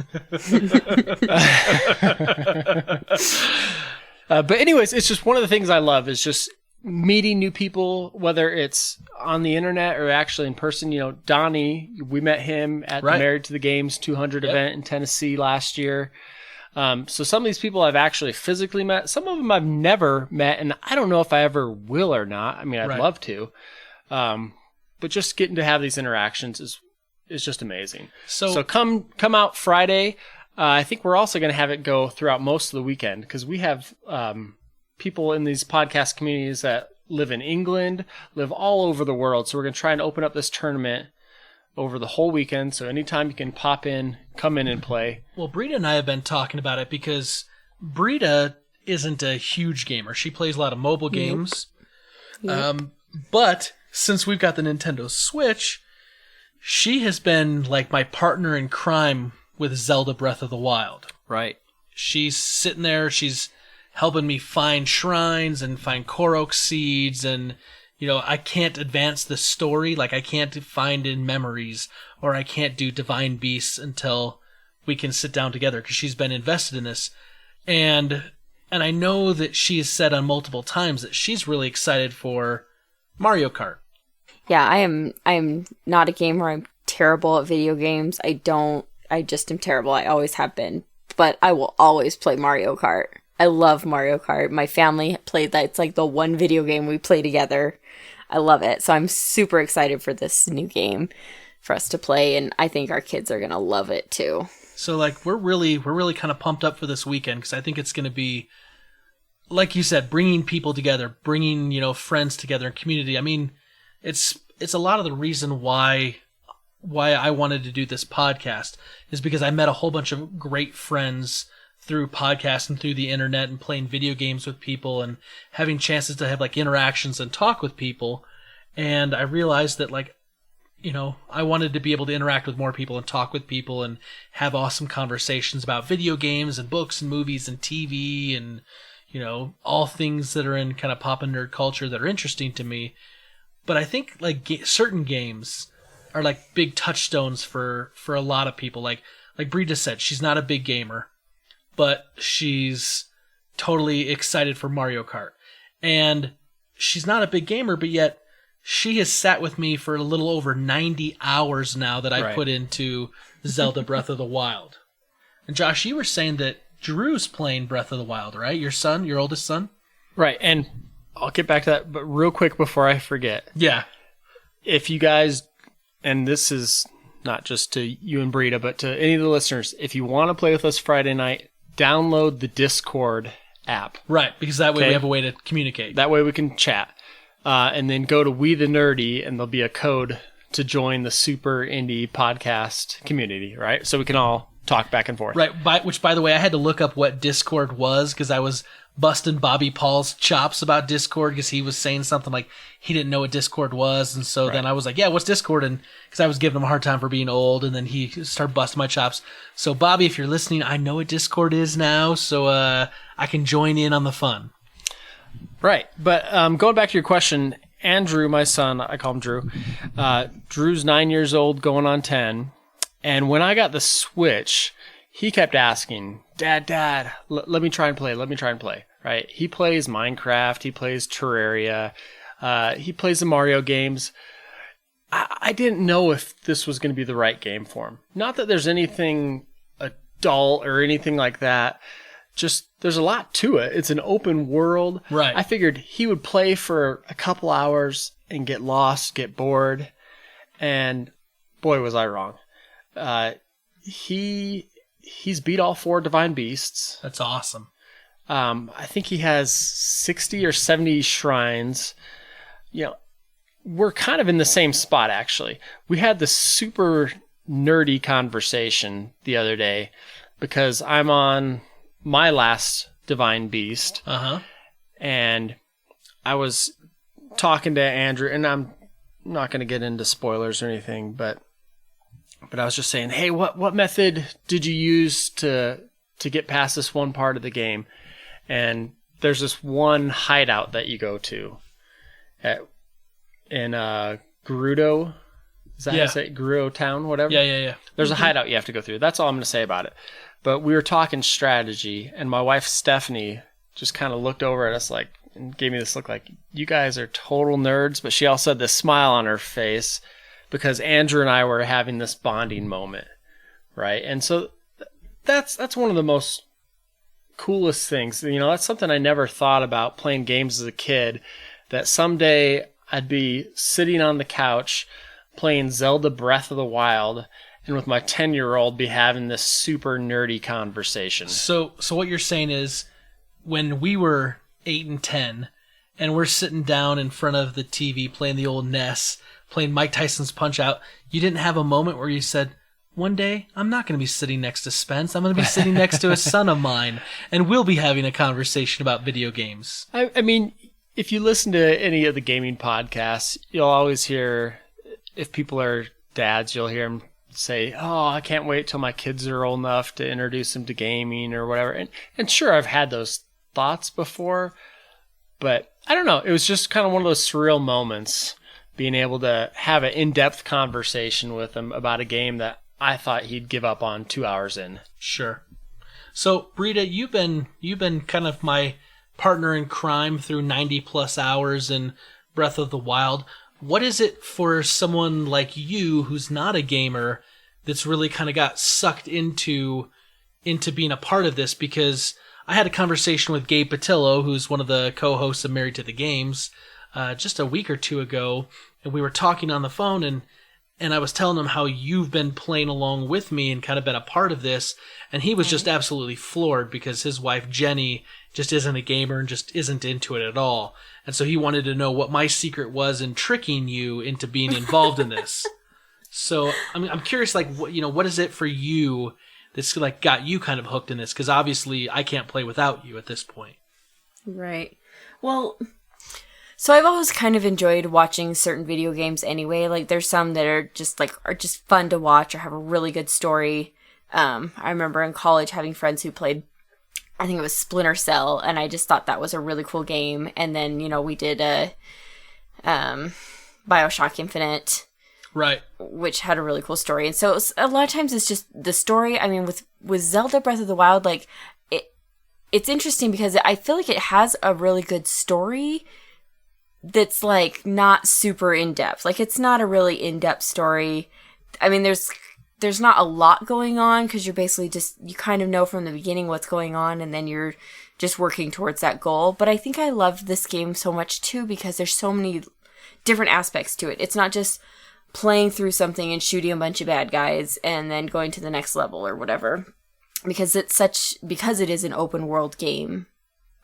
But anyways, it's just one of the things I love is just meeting new people, whether it's on the internet or actually in person. You know, Donnie, we met him at the Married to the Games 200 event in Tennessee last year. So some of these people I've actually physically met. Some of them I've never met, and I don't know if I ever will or not. I mean, I'd love to. But just getting to have these interactions is just amazing. So come out Friday. I think we're also going to have it go throughout most of the weekend because we have people in these podcast communities that live in England, live all over the world. So we're going to try and open up this tournament over the whole weekend. So anytime you can pop in, come in and play. Well, Britta and I have been talking about it because Britta isn't a huge gamer. She plays a lot of mobile games. But since we've got the Nintendo Switch, she has been like my partner in crime with Zelda Breath of the Wild. Right. She's sitting there, she's helping me find shrines and find Korok seeds, and I can't advance the story, like I can't find in memories, or I can't do divine beasts until we can sit down together, because she's been invested in this. And I know that she has said on multiple times that she's really excited for Mario Kart. Yeah, I'm not a gamer. I'm terrible at video games. I just am terrible. I always have been. But I will always play Mario Kart. I love Mario Kart. My family played that. It's like the one video game we play together. I love it. So I'm super excited for this new game for us to play, and I think our kids are going to love it too. So like we're really kind of pumped up for this weekend, because I think it's going to be, like you said, bringing people together, bringing, friends together and community. I mean, it's a lot of the reason why I wanted to do this podcast is because I met a whole bunch of great friends through podcasts and through the internet and playing video games with people and having chances to have like interactions and talk with people. And I realized that I wanted to be able to interact with more people and talk with people and have awesome conversations about video games and books and movies and TV and, all things that are in kind of pop and nerd culture that are interesting to me. But I think certain games are like big touchstones for a lot of people. Like Britta said, she's not a big gamer, but she's totally excited for Mario Kart. And she's not a big gamer, but yet she has sat with me for a little over 90 hours now that I put into Zelda Breath of the Wild. And Josh, you were saying that Drew's playing Breath of the Wild, right? Your son, your oldest son? Right, and I'll get back to that, but real quick before I forget. Yeah. If you guys, and this is not just to you and Britta, but to any of the listeners, if you want to play with us Friday night, download the Discord app. Right, because that way we have a way to communicate. That way we can chat. And then go to We the Nerdy, and there'll be a code to join the Super Indie podcast community, right? So we can all talk back and forth. Right, which, by the way, I had to look up what Discord was, because I was busting Bobby Paul's chops about Discord, because he was saying something like he didn't know what Discord was, and so then I was like, yeah, what's Discord? And because I was giving him a hard time for being old, and then he started busting my chops. So Bobby, if you're listening, I know what Discord is now, so I can join in on the fun. Right, but going back to your question, Andrew, my son, I call him Drew. Drew's 9 years old, going on 10, and when I got the Switch, he kept asking, Dad, let me try and play, right? He plays Minecraft, he plays Terraria, he plays the Mario games. I didn't know if this was going to be the right game for him. Not that there's anything adult or anything like that, just there's a lot to it. It's an open world. Right. I figured he would play for a couple hours and get lost, get bored, and boy, was I wrong. He's beat all 4 divine beasts. That's awesome. I think he has 60 or 70 shrines. We're kind of in the same spot, actually. We had this super nerdy conversation the other day because I'm on my last divine beast. And I was talking to Andrew, and I'm not going to get into spoilers or anything, but I was just saying, hey, what method did you use to get past this one part of the game? And there's this one hideout that you go to in Gerudo. Is that how you say it? Gerudo Town, whatever? Yeah. There's a hideout you have to go through. That's all I'm going to say about it. But we were talking strategy, and my wife Stephanie just kind of looked over at us and gave me this look like, you guys are total nerds, but she also had this smile on her face because Andrew and I were having this bonding moment, right? And so that's one of the most coolest things. That's something I never thought about playing games as a kid, that someday I'd be sitting on the couch playing Zelda Breath of the Wild, and with my 10-year-old be having this super nerdy conversation. So what you're saying is, when we were 8 and 10, and we're sitting down in front of the TV playing the old NES, playing Mike Tyson's Punch-Out, you didn't have a moment where you said, one day, I'm not going to be sitting next to Spence. I'm going to be sitting next to a son of mine, and we'll be having a conversation about video games. I mean, if you listen to any of the gaming podcasts, you'll always hear if people are dads, you'll hear them say, "Oh, I can't wait till my kids are old enough to introduce them to gaming or whatever." And sure, I've had those thoughts before, but I don't know. It was just kind of one of those surreal moments, being able to have an in-depth conversation with him about a game that I thought he'd give up on 2 hours in. Sure. So, Britta, you've been kind of my partner in crime through 90 plus hours in Breath of the Wild. What is it for someone like you who's not a gamer that's really kind of got sucked into being a part of this? Because I had a conversation with Gabe Patillo, who's one of the co-hosts of Married to the Games, just a week or two ago, and we were talking on the phone, and I was telling him how you've been playing along with me and kind of been a part of this, and he was just absolutely floored because his wife, Jenny, just isn't a gamer and just isn't into it at all. And so he wanted to know what my secret was in tricking you into being involved in this. So I'm curious, like, what is it for you that's like got you kind of hooked in this? Because obviously I can't play without you at this point. Right. Well, so I've always kind of enjoyed watching certain video games anyway. Like, there's some that are just fun to watch or have a really good story. I remember in college having friends who played, I think it was Splinter Cell, and I just thought that was a really cool game. And then, we did BioShock Infinite. Right. Which had a really cool story. And so a lot of times it's just the story. I mean, with Zelda Breath of the Wild, like, it's interesting because I feel like it has a really good story that's, like, not super in-depth. Like, it's not a really in-depth story. I mean, there's not a lot going on because you're basically you kind of know from the beginning what's going on, and then you're just working towards that goal. But I think I love this game so much, too, because there's so many different aspects to it. It's not just playing through something and shooting a bunch of bad guys and then going to the next level or whatever. Because it is an open world game.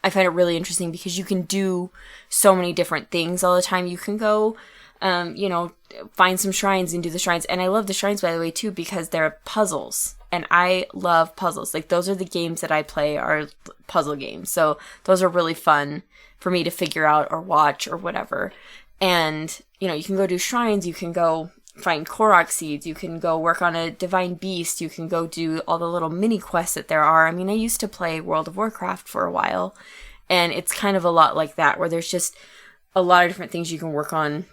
I find it really interesting because you can do so many different things all the time. You can go, find some shrines and do the shrines. And I love the shrines, by the way, too, because they're puzzles. And I love puzzles. Like, those are the games that I play are puzzle games. So those are really fun for me to figure out or watch or whatever. And, you can go do shrines. You can go find Korok seeds. You can go work on a divine beast. You can go do all the little mini quests that there are. I mean, I used to play World of Warcraft for a while, and it's kind of a lot like that, where there's just a lot of different things you can work on,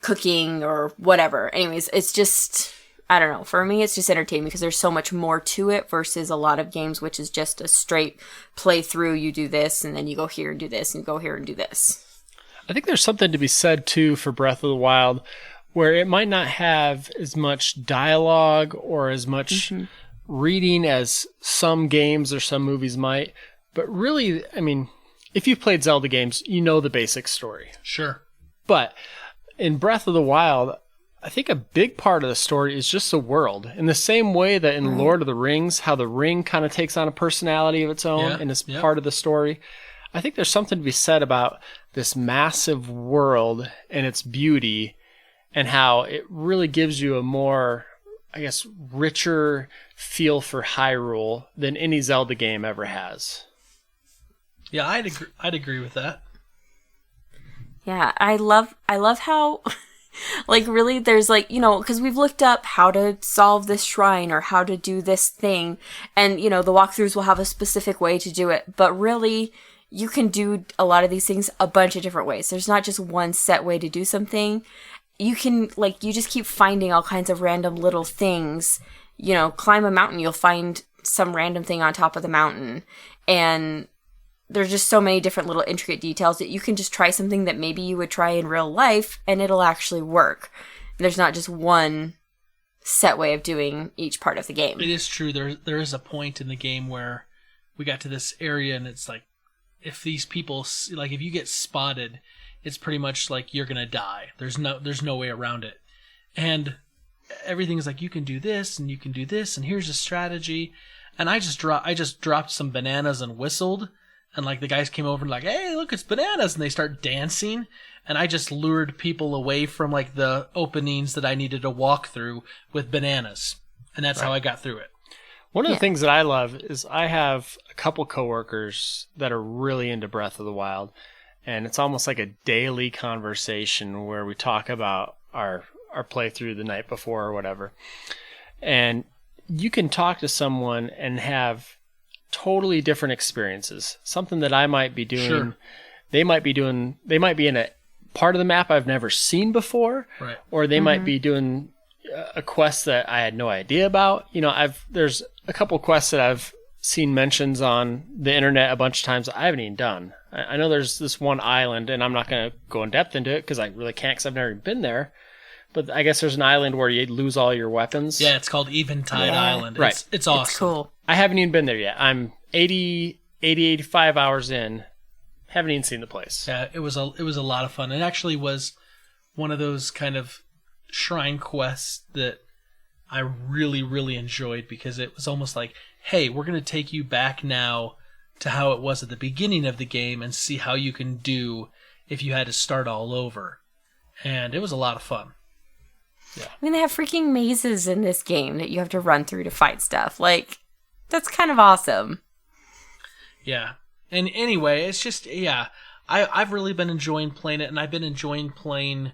cooking or whatever. Anyways, it's just, I don't know. For me, it's just entertaining because there's so much more to it versus a lot of games, which is just a straight play through. You do this, and then you go here and do this, and go here and do this. I think there's something to be said, too, for Breath of the Wild, where it might not have as much dialogue or as much reading as some games or some movies might. But really, I mean, if you've played Zelda games, you know the basic story. Sure. But in Breath of the Wild, I think a big part of the story is just the world. In the same way that in Lord of the Rings, how the ring kind of takes on a personality of its own and is part of the story. I think there's something to be said about this massive world and its beauty, and how it really gives you a more, I guess, richer feel for Hyrule than any Zelda game ever has. Yeah, I'd agree with that. Yeah, I love how, like, really there's, like, because we've looked up how to solve this shrine or how to do this thing, and, the walkthroughs will have a specific way to do it, but really, you can do a lot of these things a bunch of different ways. There's not just one set way to do something. You can, you just keep finding all kinds of random little things. Climb a mountain, you'll find some random thing on top of the mountain. And there's just so many different little intricate details that you can just try something that maybe you would try in real life and it'll actually work. There's not just one set way of doing each part of the game. It is true. There is a point in the game where we got to this area and it's like, if these people, like, if you get spotted, it's pretty much like you're gonna die. There's no way around it. And everything is like, you can do this and you can do this and here's a strategy. And I just dropped some bananas and whistled, and like the guys came over and like, hey, look, it's bananas, and they start dancing, and I just lured people away from like the openings that I needed to walk through with bananas. And that's how I got through it. One of the things that I love is I have a couple coworkers that are really into Breath of the Wild, and it's almost like a daily conversation where we talk about our our playthrough the night before or whatever. And you can talk to someone and have totally different experiences. Something that I might be doing, Sure. they might be in a part of the map I've never seen before, Right. or they might be doing a quest that I had no idea about. There's a couple quests that I've seen mentions on the internet a bunch of times that I haven't even done. I know there's this one island, and I'm not going to go in depth into it because I really can't, because I've never even been there. But I guess there's an island where you lose all your weapons. Yeah, it's called Eventide Island. Right. It's awesome. It's cool. I haven't even been there yet. I'm 85 hours in. Haven't even seen the place. Yeah, it was a lot of fun. It actually was one of those kind of shrine quests that I really, really enjoyed, because it was almost like, hey, we're going to take you back now to how it was at the beginning of the game and see how you can do if you had to start all over. And it was a lot of fun. I mean, they have freaking mazes in this game that you have to run through to fight stuff. Like, that's kind of awesome. Yeah. And anyway, it's just, yeah, I've really been enjoying playing it, and I've been enjoying playing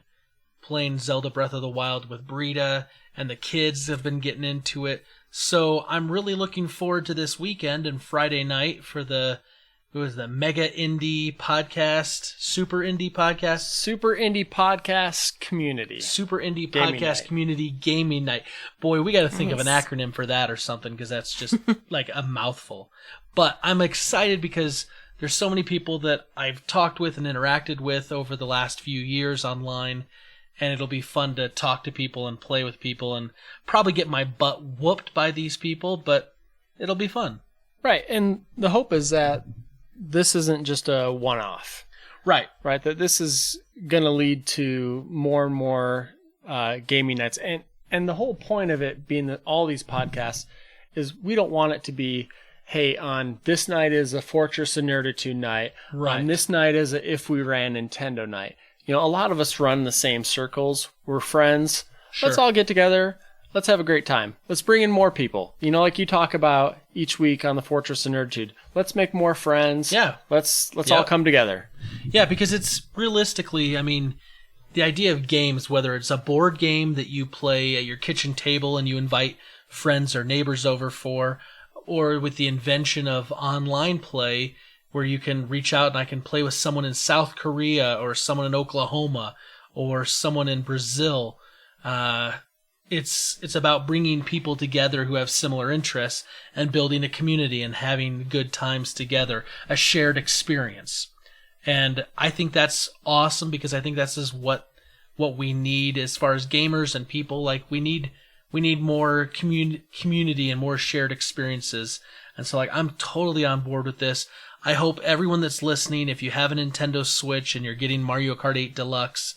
Zelda Breath of the Wild with Britta, and the kids have been getting into it. So I'm really looking forward to this weekend and Friday night for the Mega Indie Podcast, Super Indie Podcast? Super Indie Podcast Community. Super Indie Gaming Podcast night. Community Gaming Night. Boy, we got to think of an Nice. acronym for that or something, because that's just like a mouthful. But I'm excited because there's so many people that I've talked with and interacted with over the last few years online, and it'll be fun to talk to people and play with people and probably get my butt whooped by these people, but it'll be fun. Right, and the hope is that this isn't just a one-off. Right. Right, that this is going to lead to more and more gaming nights. And the whole point of it being that all these podcasts is we don't want it to be, hey, on this night is a Fortress of Nerditude night. Right. On this night is a If We Ran Nintendo night. A lot of us run the same circles. We're friends. Sure. Let's all get together. Let's have a great time. Let's bring in more people. Like you talk about each week on the Fortress of Nerditude. Let's make more friends. Yeah. Let's Yep. all come together. Yeah, because it's realistically, I mean, the idea of games, whether it's a board game that you play at your kitchen table and you invite friends or neighbors over for, or with the invention of online play where you can reach out and I can play with someone in South Korea or someone in Oklahoma or someone in Brazil. It's about bringing people together who have similar interests and building a community and having good times together, a shared experience. And I think that's awesome, because I think that's just what we need as far as gamers and people. Like, we need more community and more shared experiences. And so, like, I'm totally on board with this. I hope everyone that's listening, if you have a Nintendo Switch and you're getting Mario Kart 8 Deluxe,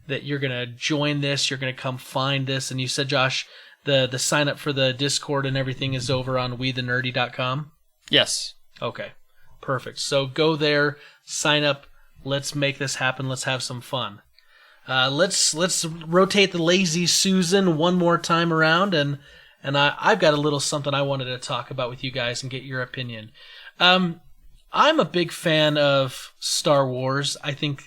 that you're going to join this, you're going to come find this. And you said, Josh, the sign up for the Discord and everything is over on WeTheNerdy.com? Yes. Okay, perfect. So go there, sign up, let's make this happen, let's have some fun. Let's rotate the Lazy Susan one more time around, and I've got a little something I wanted to talk about with you guys and get your opinion. I'm a big fan of Star Wars. I think,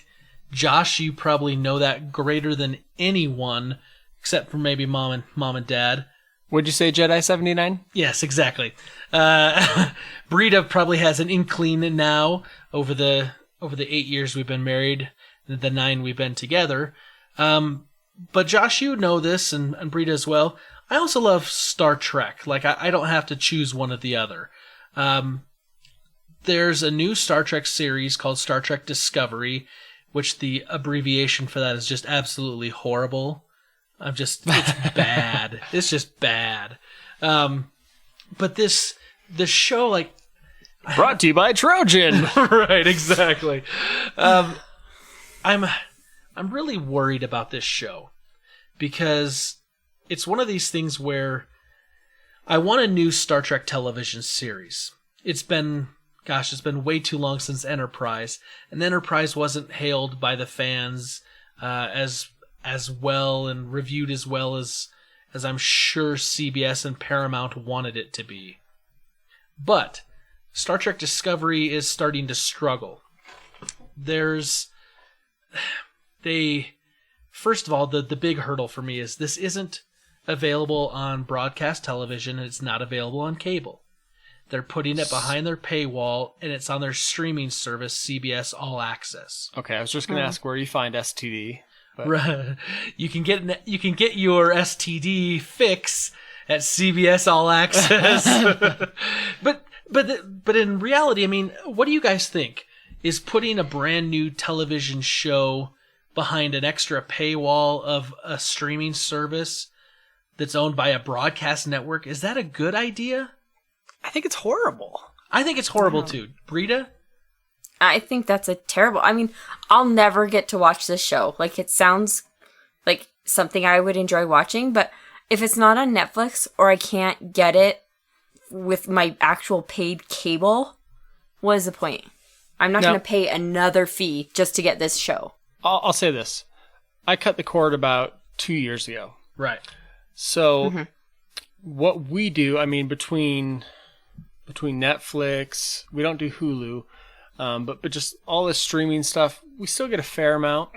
Josh, you probably know that greater than anyone, except for maybe mom and dad. Would you say Jedi 79? Yes, exactly. Britta probably has an inkling now over the 8 years we've been married, the 9 we've been together. But Josh, you know this, and Britta as well. I also love Star Trek. Like, I don't have to choose one or the other. There's a new Star Trek series called Star Trek Discovery, which the abbreviation for that is just absolutely horrible. It's bad. It's just bad. But the show, like... Brought to you by Trojan! Right, exactly. I'm really worried about this show, because it's one of these things where I want a new Star Trek television series. It's been way too long since Enterprise, and Enterprise wasn't hailed by the fans as well and reviewed as well as I'm sure CBS and Paramount wanted it to be. But Star Trek Discovery is starting to struggle. first of all, the big hurdle for me is this isn't available on broadcast television, and it's not available on cable. They're putting it behind their paywall, and it's on their streaming service, CBS All Access. Okay, I was just going to ask where you find STD. But... Right. You can get your STD fix at CBS All Access. but in reality, I mean, what do you guys think? Is putting a brand new television show behind an extra paywall of a streaming service that's owned by a broadcast network, is that a good idea? I think it's horrible. I think it's horrible too. Brita? I think that's a terrible... I mean, I'll never get to watch this show. Like, it sounds like something I would enjoy watching, but if it's not on Netflix or I can't get it with my actual paid cable, what is the point? I'm not going to pay another fee just to get this show. I'll say this. I cut the cord about 2 years ago. Right. So what we do, I mean, between Netflix, we don't do Hulu, but just all this streaming stuff, we still get a fair amount.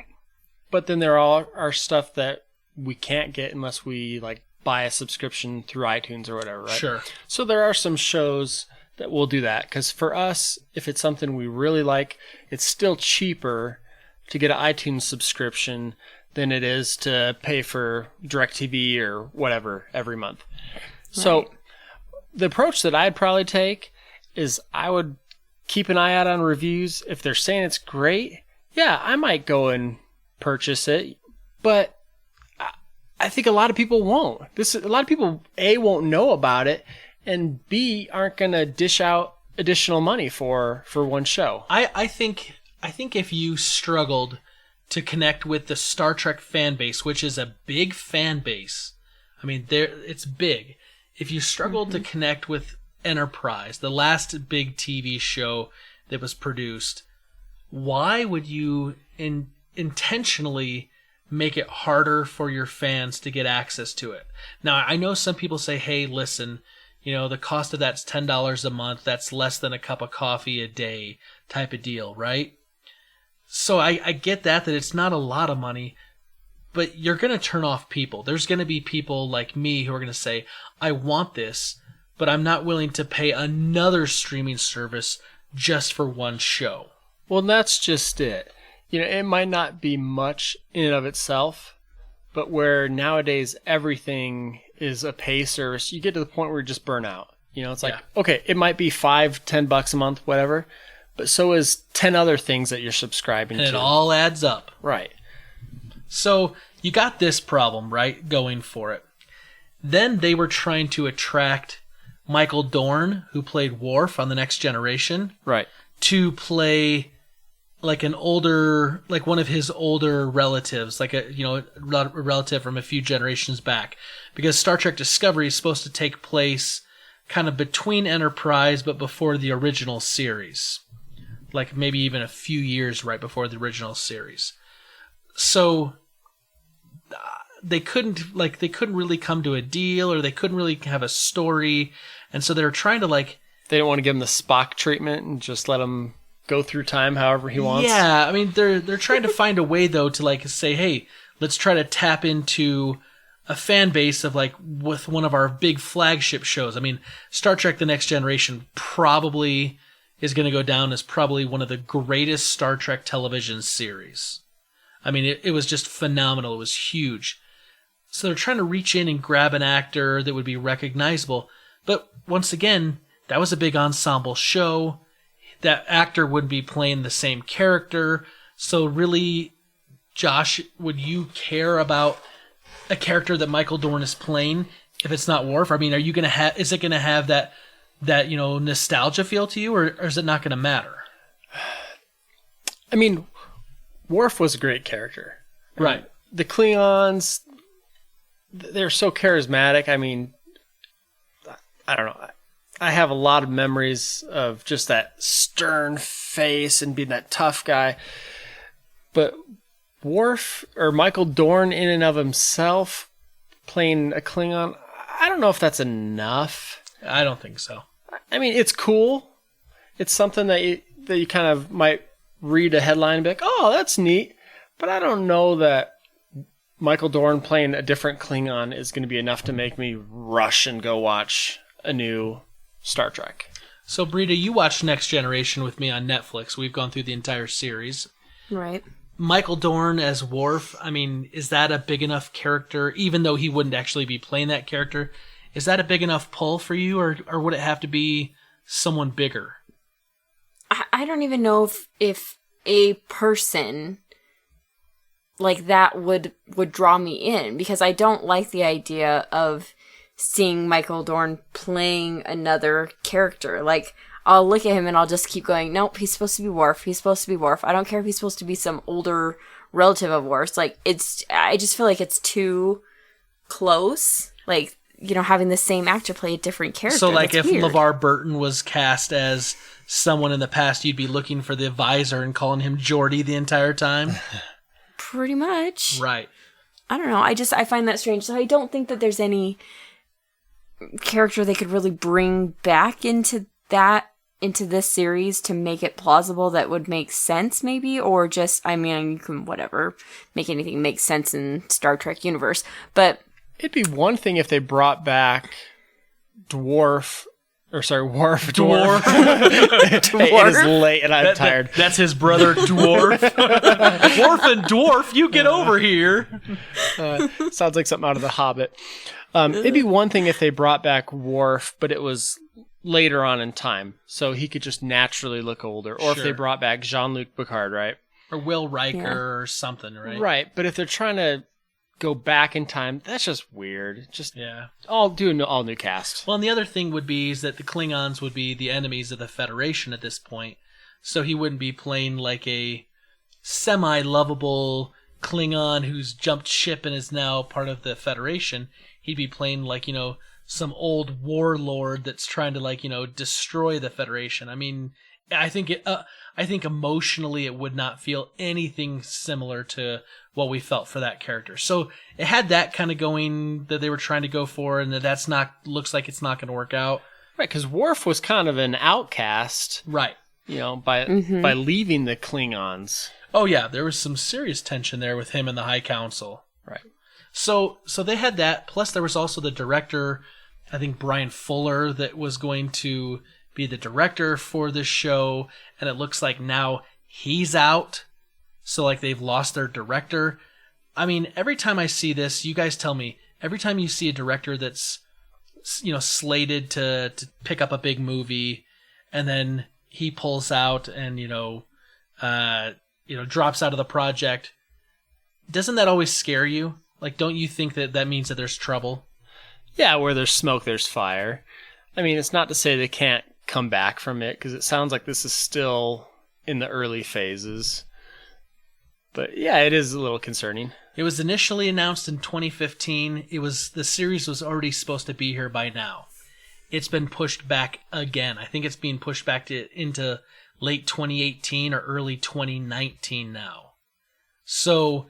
But then there are stuff that we can't get unless we like buy a subscription through iTunes or whatever, right? Sure. So there are some shows that will do that, because for us, if it's something we really like, it's still cheaper to get an iTunes subscription than it is to pay for DirecTV or whatever every month. Right. So the approach that I'd probably take is I would keep an eye out on reviews. If they're saying it's great, yeah, I might go and purchase it, but I think a lot of people won't. A lot of people, A, won't know about it, and B, aren't going to dish out additional money for one show. I think if you struggled to connect with the Star Trek fan base, which is a big fan base, I mean, it's big. If you struggled to connect with Enterprise, the last big TV show that was produced, why would you intentionally make it harder for your fans to get access to it? Now, I know some people say, hey, listen, the cost of that's $10 a month. That's less than a cup of coffee a day type of deal, right? So I get that it's not a lot of money, but you're going to turn off people. There's going to be people like me who are going to say, I want this, but I'm not willing to pay another streaming service just for one show. Well, that's just it. It might not be much in and of itself, but where nowadays everything is a pay service, you get to the point where you just burn out. It's like, okay, it might be $5-10 a month, whatever, but so is 10 other things that you're subscribing to. And it all adds up. Right. So you got this problem, right, going for it. Then they were trying to attract Michael Dorn, who played Worf on The Next Generation, right, to play like one of his older relatives, like a relative from a few generations back, because Star Trek Discovery is supposed to take place kind of between Enterprise but before the original series, like maybe even a few years right before the original series. So they couldn't really come to a deal, or they couldn't really have a story, and so they were trying to they didn't want to give him the Spock treatment and just let him go through time however he wants. Yeah, I mean, they're trying to find a way, though, to say, hey, let's try to tap into a fan base of with one of our big flagship shows. I mean, Star Trek The Next Generation probably is going to go down as probably one of the greatest Star Trek television series. I mean, it was just phenomenal. It was huge. So they're trying to reach in and grab an actor that would be recognizable. But once again, that was a big ensemble show. That actor wouldn't be playing the same character. So really, Josh, would you care about a character that Michael Dorn is playing if it's not Worf? I mean, are you going to have? Is it going to have that nostalgia feel to you, or is it not going to matter? I mean, Worf was a great character, right? The Klingons, they're so charismatic. I mean, I don't know. I have a lot of memories of just that stern face and being that tough guy. But Worf, or Michael Dorn in and of himself, playing a Klingon, I don't know if that's enough. I don't think so. I mean, it's cool. It's something that you kind of might read a headline and be like, oh, that's neat. But I don't know that Michael Dorn playing a different Klingon is going to be enough to make me rush and go watch a new Star Trek. So, Brita, you watched Next Generation with me on Netflix. We've gone through the entire series. Right. Michael Dorn as Worf, I mean, is that a big enough character, even though he wouldn't actually be playing that character? Is that a big enough pull for you, or would it have to be someone bigger? I don't even know if a person like that would draw me in, because I don't like the idea of seeing Michael Dorn playing another character. Like, I'll look at him and I'll just keep going, nope, he's supposed to be Worf. He's supposed to be Worf. I don't care if he's supposed to be some older relative of Worf's. Like, I just feel like it's too close. Like, you know, having the same actor play a different character. So, like, That's if weird. LeVar Burton was cast as someone in the past, you'd be looking for the visor and calling him Geordi the entire time? Pretty much. Right. I don't know. I find that strange. So I don't think that there's any character they could really bring back into this series to make it plausible that would make sense, maybe, or just, I mean, you can whatever make anything make sense in Star Trek universe, but it'd be one thing if they brought back Worf. Dwarf. Hey, it is late and I'm tired. That's his brother, Dwarf. Worf and Dwarf, you get over here. Sounds like something out of The Hobbit. It'd be one thing if they brought back Worf, but it was later on in time, so he could just naturally look older. Or if they brought back Jean-Luc Picard, right? Or Will Riker or something, right? Right, but if they're trying to go back in time, that's just weird. Just all new cast. Well, and the other thing would be is that the Klingons would be the enemies of the Federation at this point, so he wouldn't be playing like a semi-lovable Klingon who's jumped ship and is now part of the Federation. He'd be playing like, you know, some old warlord that's trying to, like, you know, destroy the Federation. I mean, I think emotionally it would not feel anything similar to what we felt for that character. So it had that kind of going that they were trying to go for, and looks like it's not going to work out. Right, because Worf was kind of an outcast. Right. You know, by leaving the Klingons. Oh yeah, there was some serious tension there with him and the High Council. Right. So they had that. Plus, there was also the director, I think Brian Fuller, that was going to be the director for this show, and it looks like now he's out. So, like, they've lost their director. I mean, every time I see this, you guys tell me, every time you see a director that's, you know, slated to pick up a big movie, and then he pulls out and, drops out of the project, doesn't that always scare you? Like, don't you think that means that there's trouble? Yeah, where there's smoke, there's fire. I mean, it's not to say they can't come back from it, because it sounds like this is still in the early phases. But yeah, it is a little concerning. It was initially announced in 2015. The series was already supposed to be here by now. It's been pushed back again. I think it's being pushed back into late 2018 or early 2019 now. So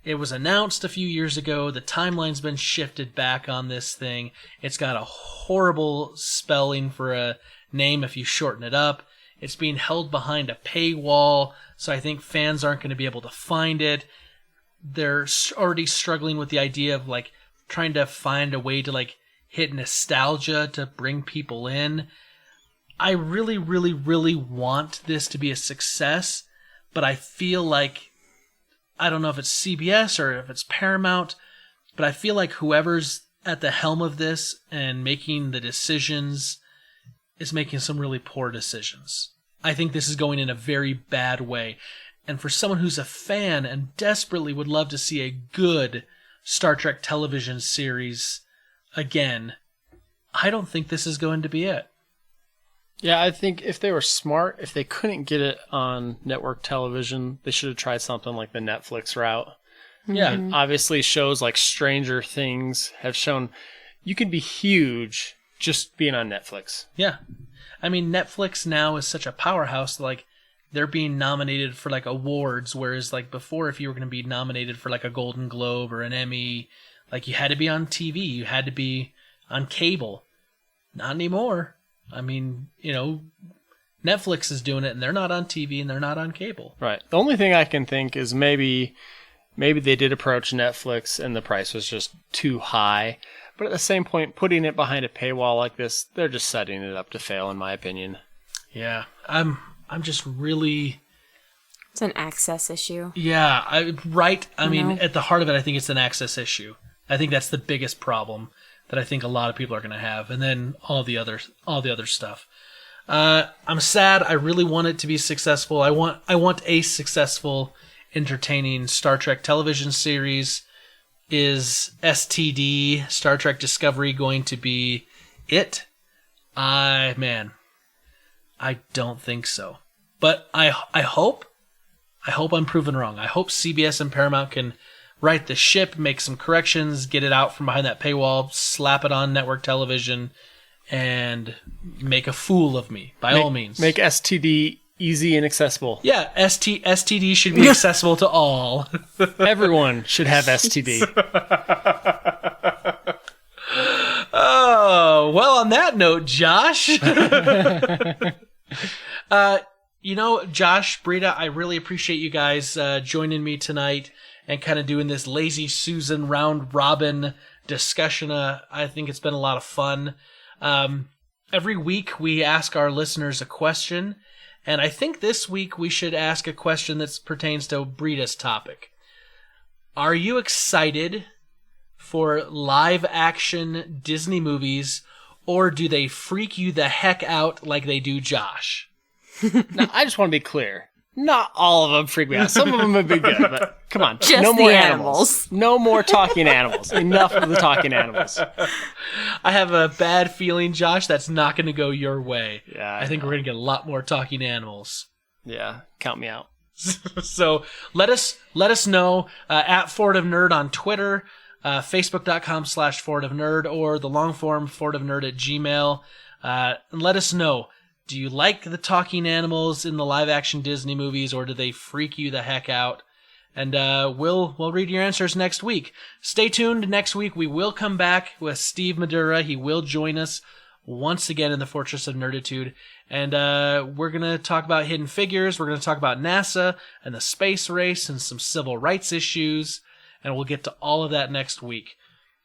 it was announced a few years ago. The timeline's been shifted back on this thing. It's got a horrible spelling for a name if you shorten it up. It's being held behind a paywall, so I think fans aren't going to be able to find it. They're already struggling with the idea of, like, trying to find a way to, like, hit nostalgia to bring people in. I really, really, really want this to be a success, but I feel like, I don't know if it's CBS or if it's Paramount, but I feel like whoever's at the helm of this and making the decisions is making some really poor decisions. I think this is going in a very bad way. And for someone who's a fan and desperately would love to see a good Star Trek television series again, I don't think this is going to be it. Yeah, I think if they were smart, if they couldn't get it on network television, they should have tried something like the Netflix route. Yeah. And obviously shows like Stranger Things have shown you can be huge just being on Netflix. Yeah. I mean, Netflix now is such a powerhouse, like, they're being nominated for, like, awards, whereas, like, before, if you were going to be nominated for, like, a Golden Globe or an Emmy, like, you had to be on TV, you had to be on cable. Not anymore. I mean, Netflix is doing it, and they're not on TV, and they're not on cable. Right. The only thing I can think is maybe maybe they did approach Netflix and the price was just too high. But at the same point, putting it behind a paywall like this, they're just setting it up to fail, in my opinion. Yeah, I'm just really... It's an access issue. Yeah, right. I mean, at the heart of it, I think it's an access issue. I think that's the biggest problem that I think a lot of people are going to have, and then all the other stuff. I'm sad. I really want it to be successful. I want a successful, entertaining Star Trek television series. Is STD, Star Trek Discovery, going to be it? I don't think so. But I hope I'm proven wrong. I hope CBS and Paramount can right the ship, make some corrections, get it out from behind that paywall, slap it on network television, and make a fool of me, by all means. Make STD easy and accessible. Yeah, STD should be accessible to all. Everyone should have STD. Oh, well, on that note, Josh. Josh, Britta, I really appreciate you guys joining me tonight and kind of doing this lazy Susan round robin discussion. I think it's been a lot of fun. Every week we ask our listeners a question, and I think this week we should ask a question that pertains to Britta's topic. Are you excited for live-action Disney movies, or do they freak you the heck out like they do Josh? Now, I just want to be clear. Not all of them freak me out. Some of them have been good, but come on. Just no more the animals. No more talking animals. Enough of the talking animals. I have a bad feeling, Josh, that's not going to go your way. Yeah, I think we're going to get a lot more talking animals. Yeah, count me out. So let us know at Fort of Nerd on Twitter, Facebook.com/Fort of Nerd, or the long form fortofnerd@gmail. And let us know. Do you like the talking animals in the live-action Disney movies, or do they freak you the heck out? And we'll read your answers next week. Stay tuned. Next week we will come back with Steve Madura. He will join us once again in the Fortress of Nerditude. And we're going to talk about Hidden Figures. We're going to talk about NASA and the space race and some civil rights issues. And we'll get to all of that next week.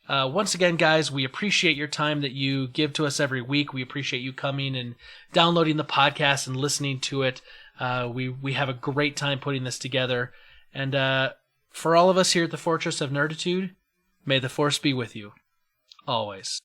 Once again, guys, we appreciate your time that you give to us every week. We appreciate you coming and downloading the podcast and listening to it. We have a great time putting this together. And for all of us here at the Fortress of Nerditude, may the Force be with you. Always.